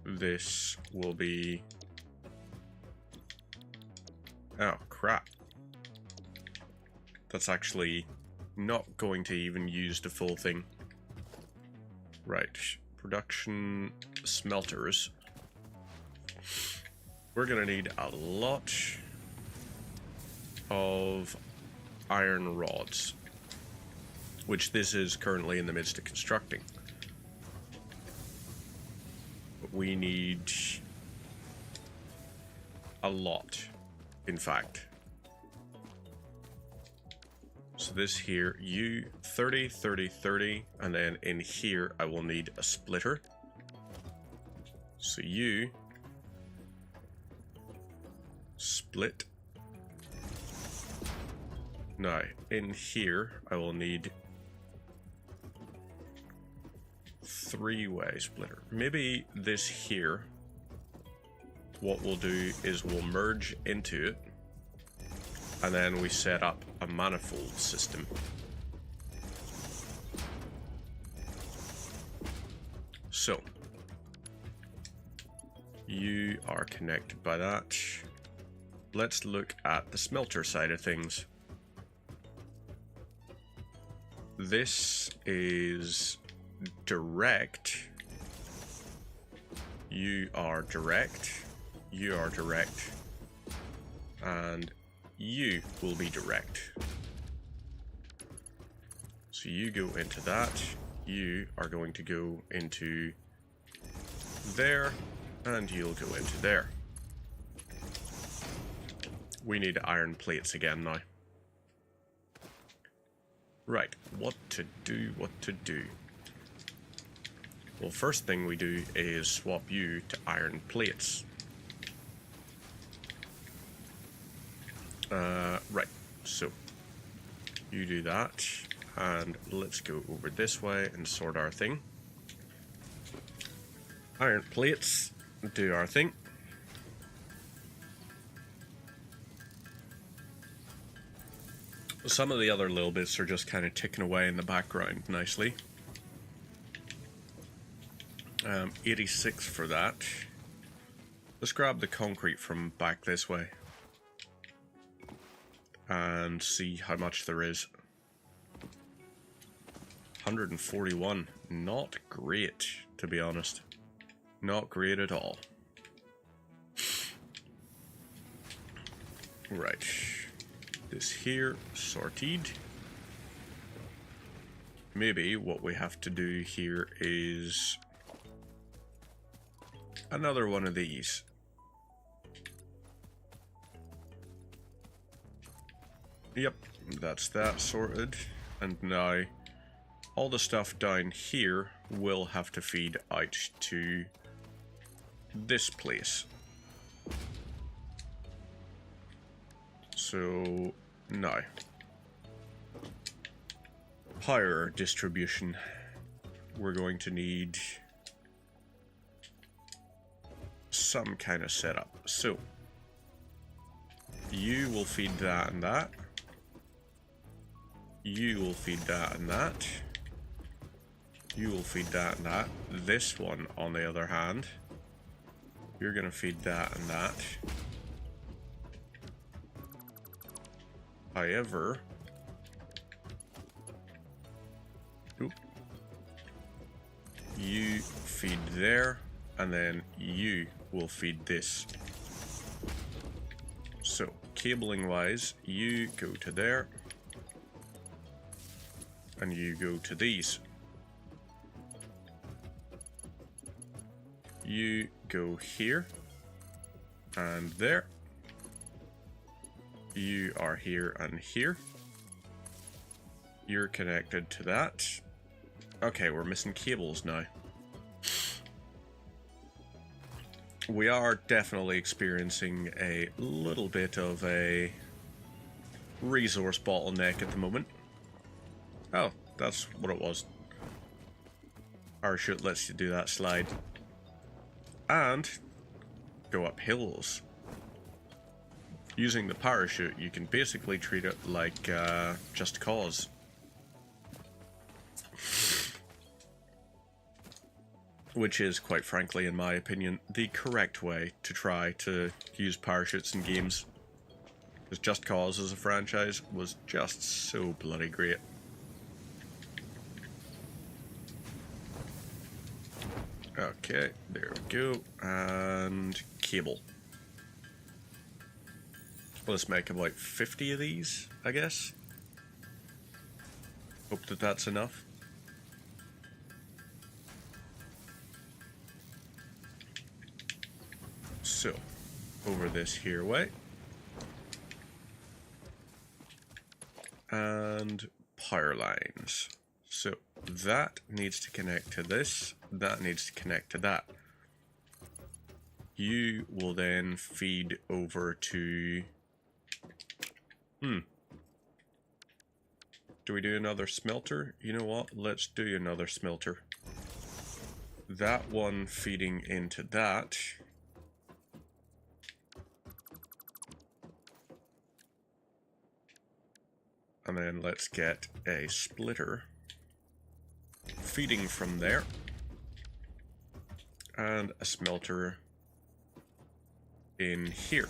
This will be... Oh, crap. That's actually not going to even use the full thing. Right. Production smelters. We're going to need a lot of iron rods, which this is currently in the midst of constructing. But we need a lot, in fact. So this here, you 30, 30, 30, and then in here I will need a splitter. So you split. Now in here I will need three-way splitter. Maybe this here, what we'll do is we'll merge into it, and then we set up a manifold system. So, you are connected by that. Let's look at the smelter side of things. This is direct. You are direct. You are direct. And you will be direct. So you go into that. You are going to go into there. And you'll go into there. We need iron plates again now. Right, what to do, what to do. Well, first thing we do is swap you to iron plates. Right, so you do that, and let's go over this way and sort our thing. Iron plates, do our thing. Some of the other little bits are just kind of ticking away in the background nicely. 86 for that. Let's grab the concrete from back this way and see how much there is. 141. Not great, to be honest. Not great at all. Right. This here, sorted. Maybe what we have to do here is another one of these. Yep, that's that sorted. And now all the stuff down here will have to feed out to this place. So now, power distribution. We're going to need some kind of setup. So you will feed that and that. You will feed that and that. You will feed that and that. This one, on the other hand, you're going to feed that and that. However, you feed there, and then you will feed this. So, cabling wise, you go to there, and you go to these. You go here, and there. You are here and here. You're connected to that. Okay, we're missing cables now. We are definitely experiencing a little bit of a resource bottleneck at the moment. Oh, that's what it was. Parachute lets you do that slide. And go up hills. Using the parachute, you can basically treat it like Just Cause. Which is, quite frankly, in my opinion, the correct way to try to use parachutes in games. Because Just Cause as a franchise was just so bloody great. Okay, there we go. And cable. Let's make about 50 of these, I guess. Hope that that's enough. So, over this here way. And power lines. So, that needs to connect to this. That needs to connect to that. You will then feed over to... Do we do another smelter? You know what? Let's do another smelter. that one feeding into that. And then let's get a splitter feeding from there. And a smelter in here.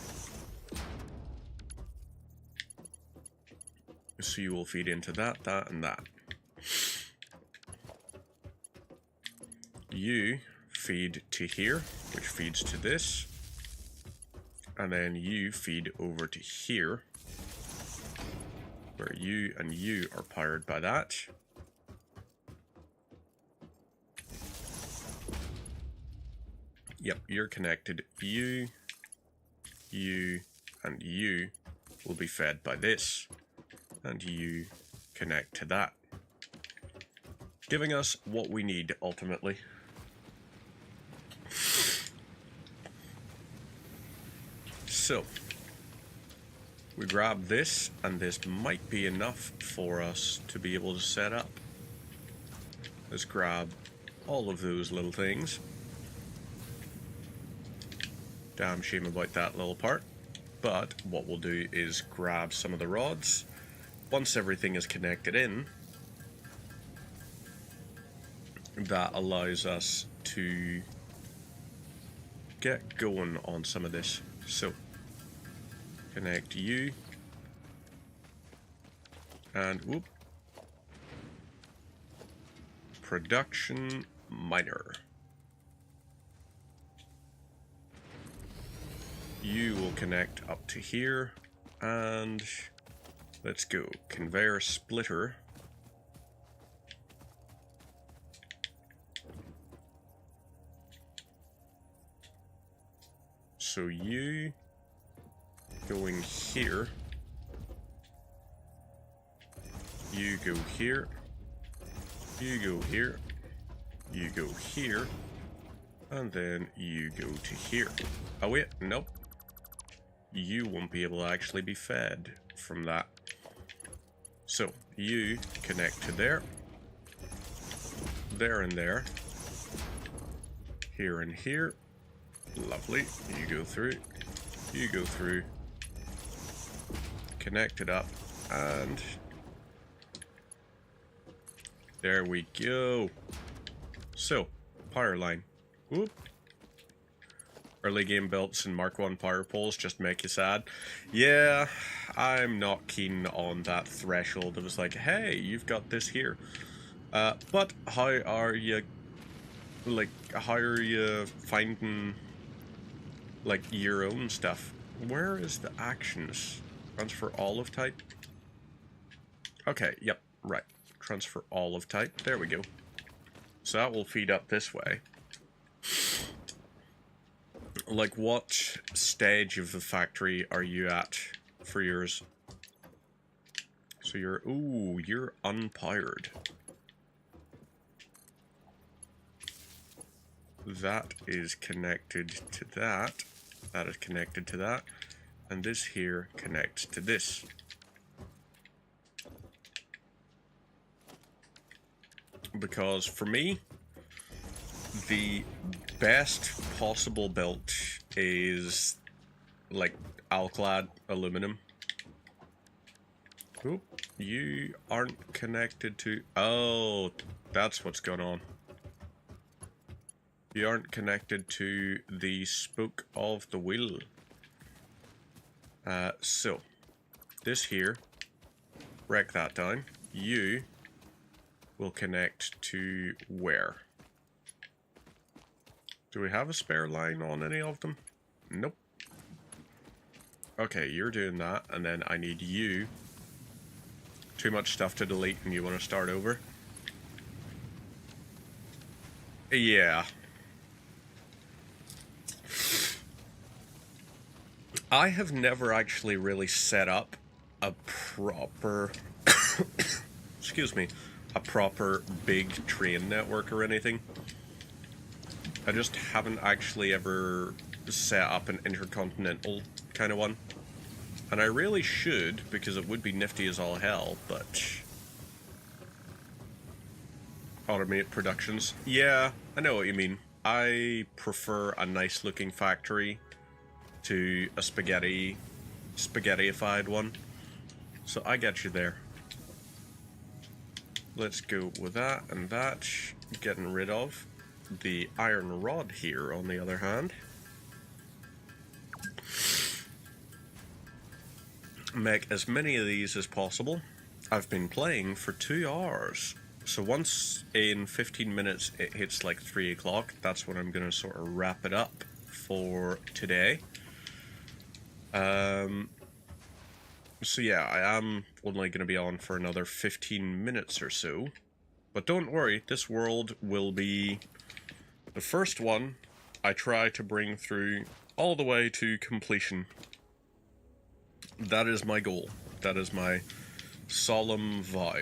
So you will feed into that, that, and that. You feed to here, which feeds to this. And then you feed over to here, where you and you are powered by that. Yep, you're connected. You, and you will be fed by this. And you connect to that. Giving us what we need, ultimately. So, we grab this, and this might be enough for us to be able to set up. Let's grab all of those little things. Damn shame about that little part. But what we'll do is grab some of the rods. Once everything is connected in, that allows us to get going on some of this. So, connect you, and whoop, production miner. You will connect up to here, and let's go. Conveyor splitter. So you going here. You go here. You go here. You go here. And then you go to here. Oh wait, nope. You won't be able to actually be fed from that. So, you connect to there. There and there. Here and here. Lovely. You go through. You go through. Connect it up. And there we go. So, power line. Whoop. Early game belts and Mark 1 power poles just make you sad. Yeah, I'm not keen on that threshold. It was like, hey, you've got this here. But how are you, like, how are you finding, like, your own stuff? Where is the actions? Transfer all of type? Okay, yep, right. Transfer all of type. There we go. So that will feed up this way. Like, what stage of the factory are you at for yours? So you're, ooh, you're unpowered. That is connected to that. That is connected to that. And this here connects to this. Because for me, the best possible build is like Alclad aluminum. Oop, you aren't connected to... Oh, that's what's going on. You aren't connected to the spoke of the wheel. So, this here, break that down. You will connect to where? Do we have a spare line on any of them? Nope. Okay, you're doing that, and then I need you. Too much stuff to delete and you want to start over? Yeah. I have never actually really set up a proper... excuse me. A proper big train network or anything. I just haven't actually ever set up an intercontinental kind of one. And I really should, because it would be nifty as all hell, but... automate productions. Yeah, I know what you mean. I prefer a nice looking factory to a spaghettified one. So I get you there. Let's go with that and that. Getting rid of the iron rod here, on the other hand. Make as many of these as possible. I've been playing for 2 hours. So once in 15 minutes it hits like 3 o'clock, that's when I'm going to sort of wrap it up for today. So yeah, I am only going to be on for another 15 minutes or so. But don't worry, this world will be the first one I try to bring through all the way to completion. That is my goal. That is my solemn vow.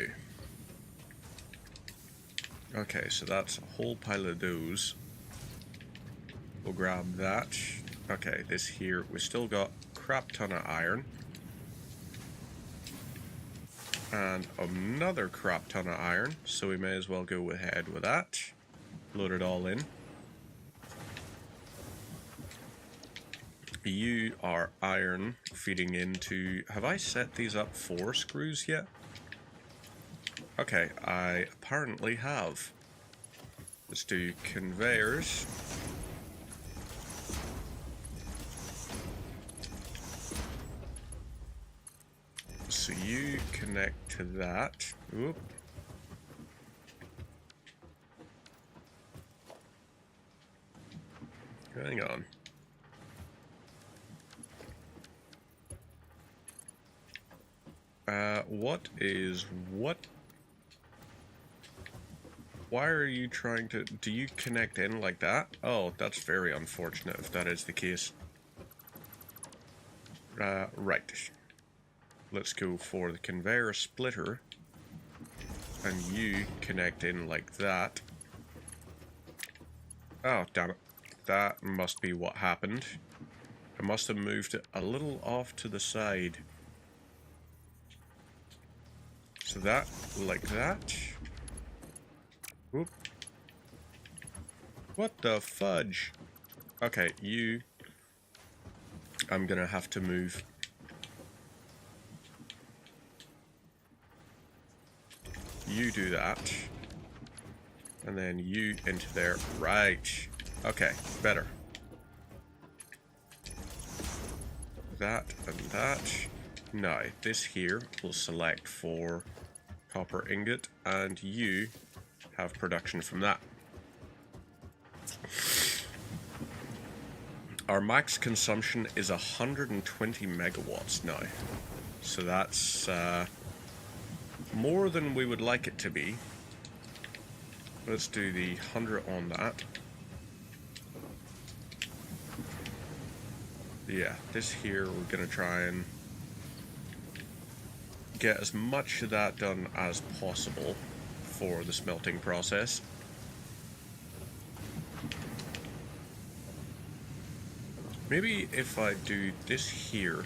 Okay, so that's a whole pile of those. We'll grab that. Okay, this here, we still got a crap ton of iron. And another crap ton of iron, so we may as well go ahead with that. Load it all in. You are iron feeding into... Have I set these up for screws yet? Okay, I apparently have. Let's do conveyors. So you connect to that. Oop. Hang on. What is what? Why are you trying to... Do you connect in like that? Oh, that's very unfortunate if that is the case. Right. Let's go for the conveyor splitter. And you connect in like that. Oh, damn it. That must be what happened. I must have moved it a little off to the side. So that, like that. Whoop. What the fudge? Okay, you... I'm gonna have to move. You do that. And then you into there. Right. Okay, better. That and that. Now, this here will select for copper ingot, and you have production from that. Our max consumption is 120 megawatts now. So that's more than we would like it to be. Let's do the 100 on that. Yeah, this here we're going to try and get as much of that done as possible for the smelting process. Maybe if I do this here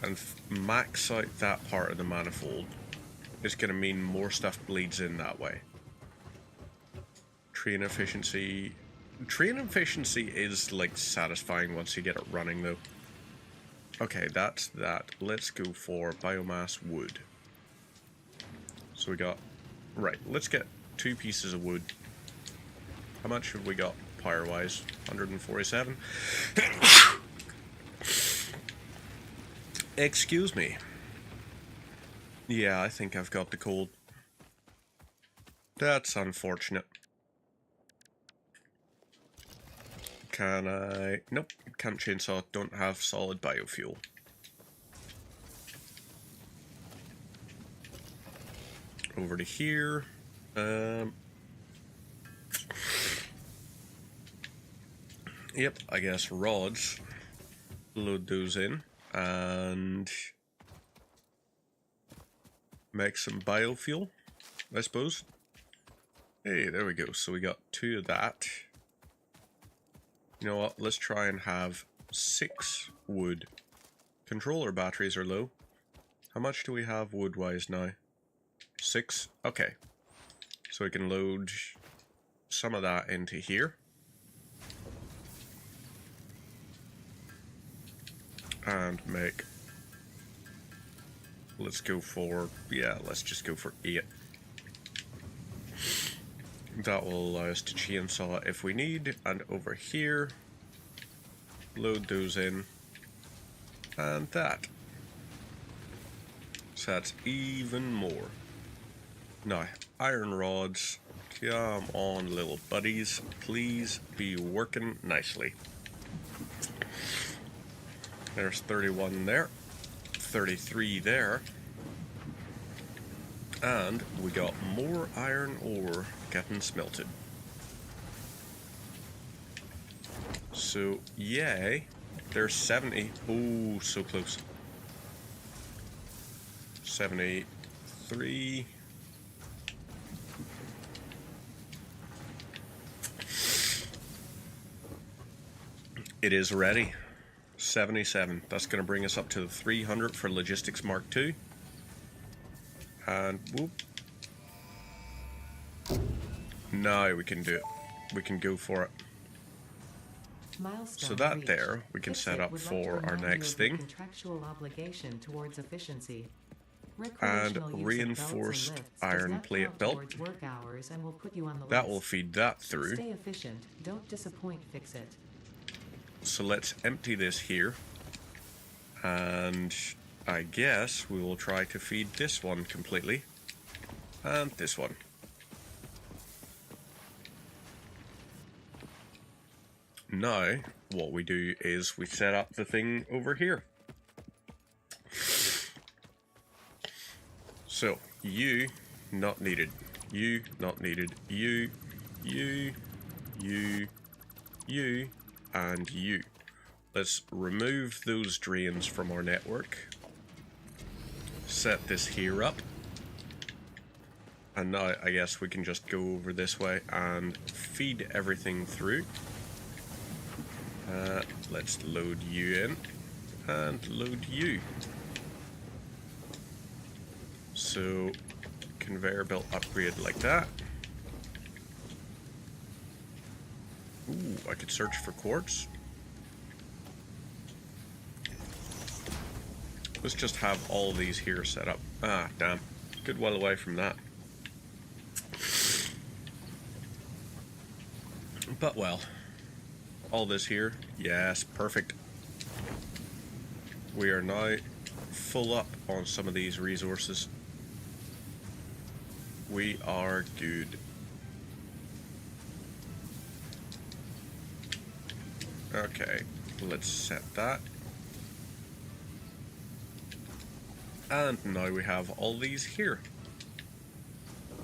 and max out that part of the manifold, it's going to mean more stuff bleeds in that way. Train efficiency... Train efficiency is like satisfying once you get it running though. Okay, that's that. Let's go for biomass wood. So we got... Right, let's get 2 pieces of wood. How much have we got power-wise? 147? Excuse me. Yeah, I think I've got the cold. That's unfortunate. Can I... Nope, can't chainsaw, don't have solid biofuel. Over to here. Yep, I guess rods. Load those in and make some biofuel, I suppose. Hey, there we go. So we got 2 of that. You know what? Let's try and have 6 wood. Controller batteries are low. How much do we have wood-wise now? 6? Okay. So we can load some of that into here. And make... Let's go for... Yeah, let's just go for 8. That will allow us to chainsaw if we need. And over here, load those in. And that. So that's even more. Now, iron rods, come on little buddies, please be working nicely. There's 31 there, 33 there, and we got more iron ore getting smelted. So, yay, there's 70, oh, so close. 73. It is ready. 77. That's going to bring us up to the 300 for Logistics Mark II. And whoop. Now we can do it. We can go for it. Milestone so that reached. there we can set up for our next thing. Contractual obligation towards efficiency. And reinforced iron plate belt. That will feed that through. Stay efficient. Don't disappoint. Fix it. So let's empty this here. And I guess we will try to feed this one completely. And this one. Now, what we do is we set up the thing over here. So, you, not needed. You, not needed. You, and you. Let's remove those drains from our network. Set this here up. And now I guess we can just go over this way and feed everything through. Let's load you in and load you. So, conveyor belt upgrade like that. Ooh, I could search for quartz. Let's just have all these here set up. Ah, damn. Good while away from that. But well, all this here, yes, perfect. We are now full up on some of these resources. We are good. Okay, let's set that. And now we have all these here.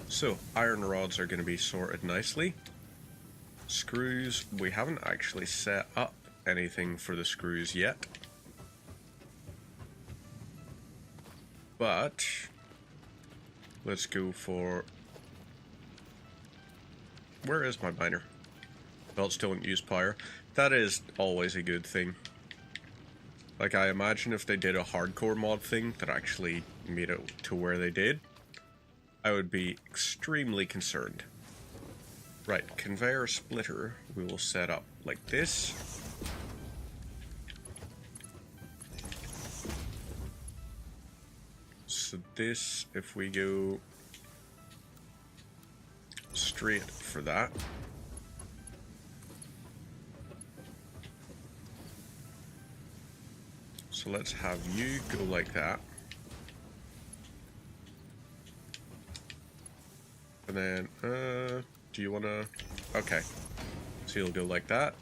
So, iron rods are going to be sorted nicely. Screws, we haven't actually set up anything for the screws yet. But, let's go for... Where is my miner? Belts don't use power. That is always a good thing. Like, I imagine if they did a hardcore mod thing that actually made it to where they did, I would be extremely concerned. Right, conveyor splitter we will set up like this. So this, if we go straight for that. So let's have you go like that. And then, do you want to... Okay. So you'll go like that.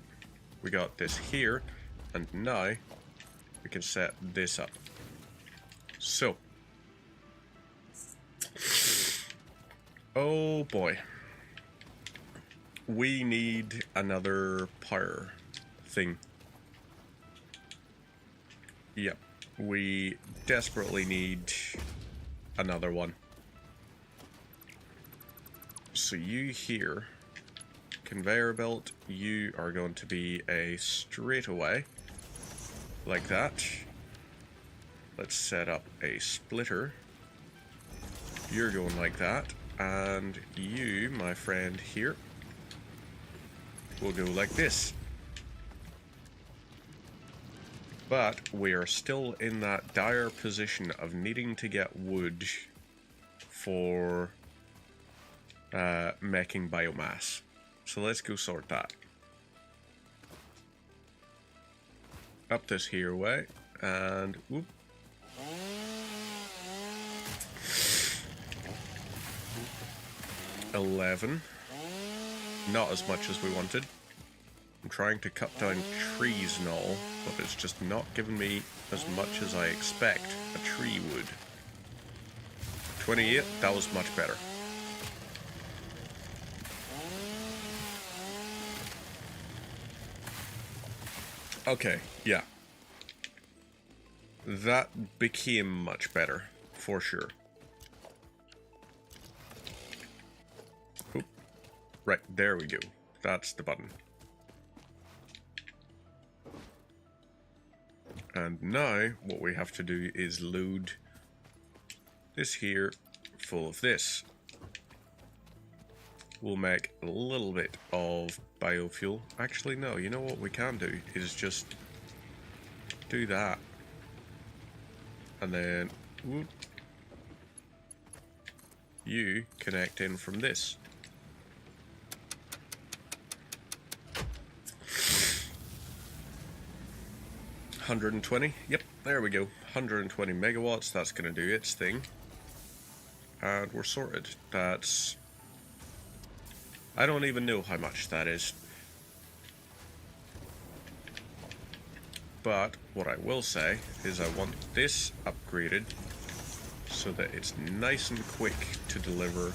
We got this here. And now, we can set this up. So. Oh boy. We need another power thing. Yep. We desperately need another one. So you here, conveyor belt, you are going to be a straightaway, like that. Let's set up a splitter. You're going like that. And you, my friend here, will go like this. But we are still in that dire position of needing to get wood for making biomass. So let's go sort that. Up this here way, and whoop. $11. Not as much as we wanted. I'm trying to cut down trees and all, but it's just not giving me as much as I expect a tree would. 28, that was much better. Okay, yeah. That became much better, for sure. Oop. Right, there we go. That's the button. And now, what we have to do is load this here full of this. We'll make a little bit of biofuel. Actually, no, you know what we can do is just do that. And then, whoop, you connect in from this. $120. Yep, there we go. 120 megawatts. That's going to do its thing. And we're sorted. That's... I don't even know how much that is. But what I will say is I want this upgraded so that it's nice and quick to deliver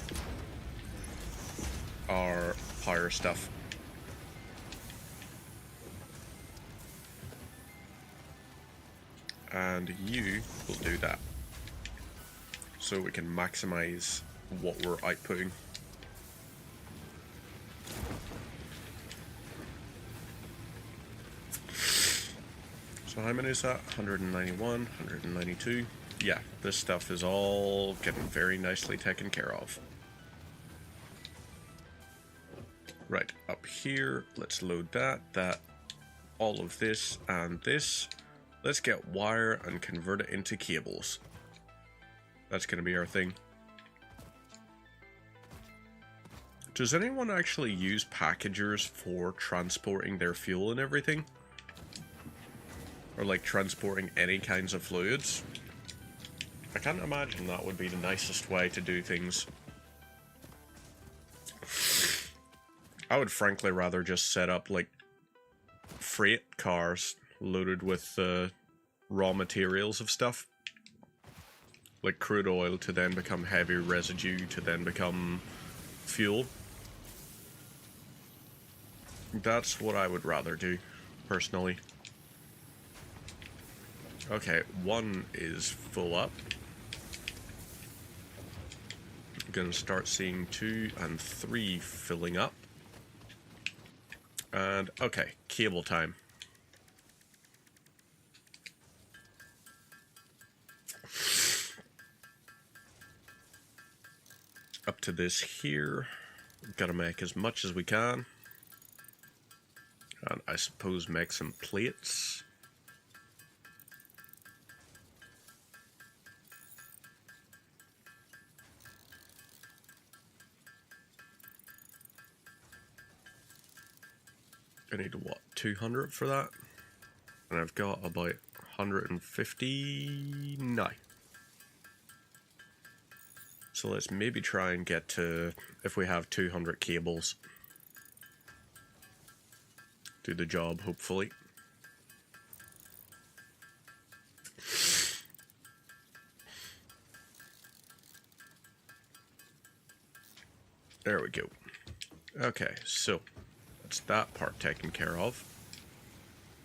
our power stuff. And you will do that. So we can maximize what we're outputting. So how many is that? 191, 192. Yeah, this stuff is all getting very nicely taken care of. Right, up here, let's load that, all of this and this. Let's get wire and convert it into cables. That's going to be our thing. Does anyone actually use packagers for transporting their fuel and everything? Or like transporting any kinds of fluids? I can't imagine that would be the nicest way to do things. I would frankly rather just set up like freight cars loaded with raw materials of stuff. Like crude oil to then become heavy residue to then become fuel. That's what I would rather do, personally. Okay, 1 is full up. I'm gonna start seeing 2 and 3 filling up. And, okay, cable time. Up to this here. Gotta make as much as we can. And I suppose make some plates. I need what, 200 for that? And I've got about 150 now. So let's maybe try and get to, if we have 200 cables, do the job, hopefully. There we go. Okay, so that's that part taken care of.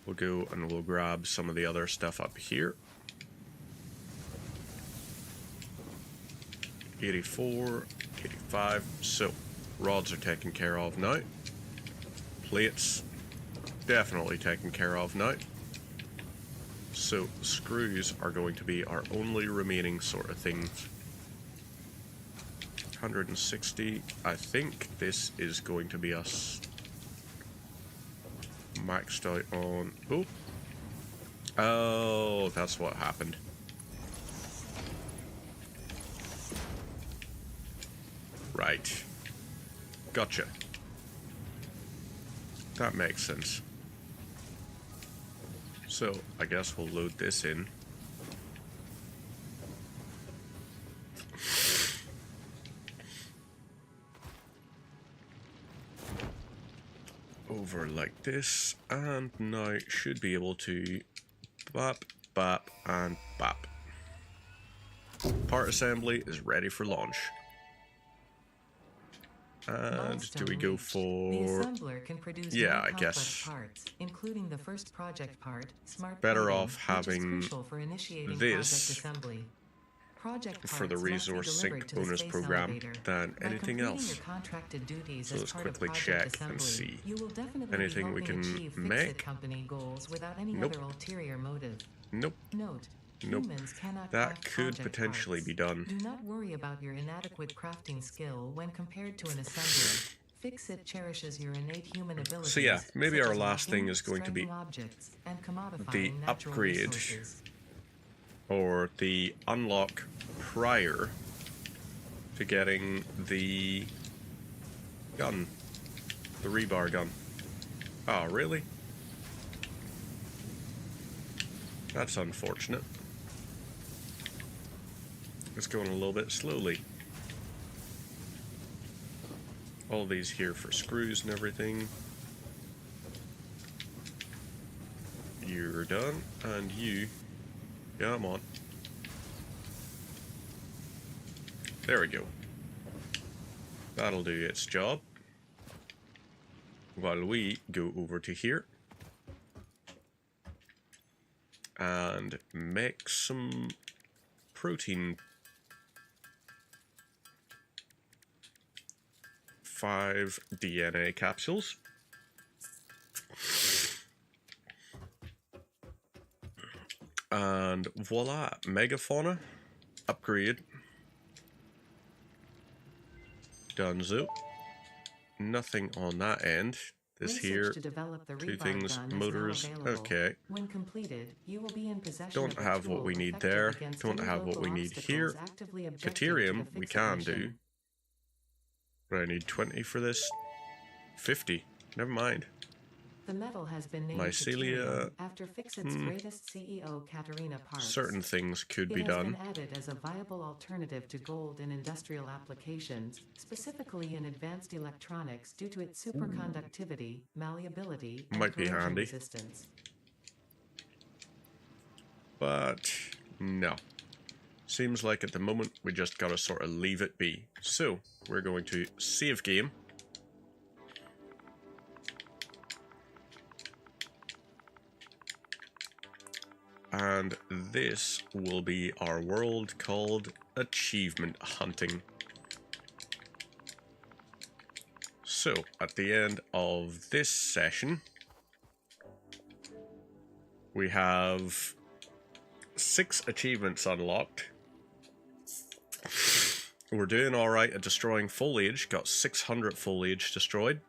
We'll go and we'll grab some of the other stuff up here. 84, 85. So rods are taken care of now. Plates definitely taken care of now. So screws are going to be our only remaining sort of thing. 160. I think this is going to be us maxed out on... Oh, that's what happened. Right. Gotcha. That makes sense. So, I guess we'll load this in. Over like this, and now should be able to bap, bap, and bap. Part assembly is ready for launch. And do we go for... The assembler can produce I guess parts, including the first project part, smart better plating, off having for initiating this project for the resource sync bonus program than anything else. So let's quickly check and see. Anything we can make? Nope. Nope. Nope. That could potentially be done. Do not worry about your inadequate crafting skill when compared to an assembler. Fixit cherishes your innate human abilities. So yeah, maybe our last thing is going to be the upgrade or the unlock prior to getting the gun, the rebar gun. Oh, really? That's unfortunate. It's going a little bit slowly. All these here for screws and everything. You're done, and you... Come on. There we go. That'll do its job. While we go over to here and make some protein. 5 DNA capsules. And voila, megafauna upgrade. Donezo. Nothing on that end. This here, 2 things, motors, okay. When completed, you will be in possession Don't have what we need there. Don't have what we need here. Caterium we can do. But I need 20 for this. 50. Never mind. The metal has been named Mycelia. After Fixit's greatest CEO, Katerina Parks. Certain things could be done. It has been added as a viable alternative to gold in industrial applications, specifically in advanced electronics due to its superconductivity, malleability, and might be handy. resistance. But no. Seems like at the moment we just gotta sort of leave it be. So, we're going to save game. And this will be our world called Achievement Hunting. So, at the end of this session, we have 6 achievements unlocked. We're doing alright at destroying foliage, got 600 foliage destroyed.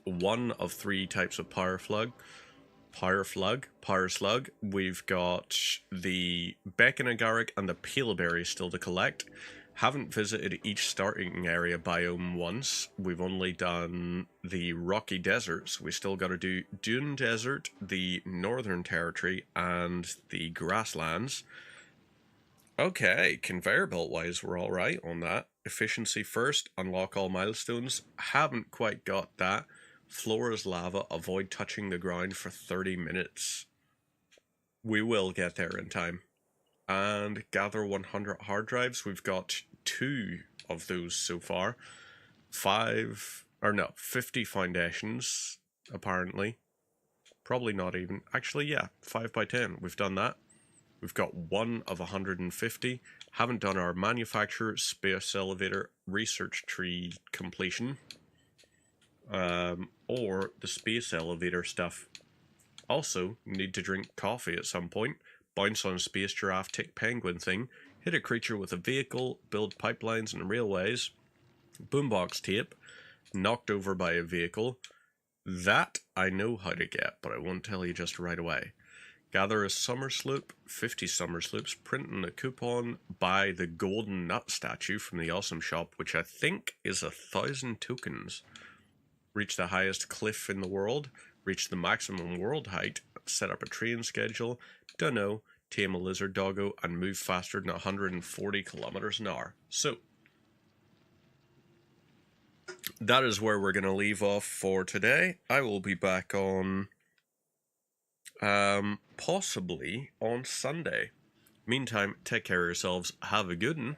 1 of 3 types of power slug. We've got the Beacon Agaric and the Paleberry still to collect. Haven't visited each starting area biome once. We've only done the Rocky Deserts. We still got to do Dune Desert, the Northern Territory, and the Grasslands. Okay, conveyor belt wise, we're alright on that. Efficiency first, unlock all milestones. Haven't quite got that. Floor is lava, avoid touching the ground for 30 minutes. We will get there in time. And gather 100 hard drives. We've got 2 of those so far. 50 foundations, apparently. Probably not even. Actually, yeah, 5 by 10. We've done that. We've got 1 of 150. Haven't done our manufacturer, space elevator, research tree completion. Or the space elevator stuff. Also, need to drink coffee at some point. Bounce on space giraffe tick penguin thing. hit a creature with a vehicle, build pipelines and railways, boombox tape, knocked over by a vehicle. That I know how to get, but I won't tell you just right away. Gather a summer sloop, 50 summer sloops, print in a coupon, buy the golden nut statue from the Awesome Shop, which I think is 1,000 tokens. Reach the highest cliff in the world, reach the maximum world height, set up a train schedule, dunno, tame a lizard doggo, and move faster than 140 kilometers an hour. So, that is where we're going to leave off for today. I will be back on, possibly on Sunday. Meantime, take care of yourselves. Have a good one.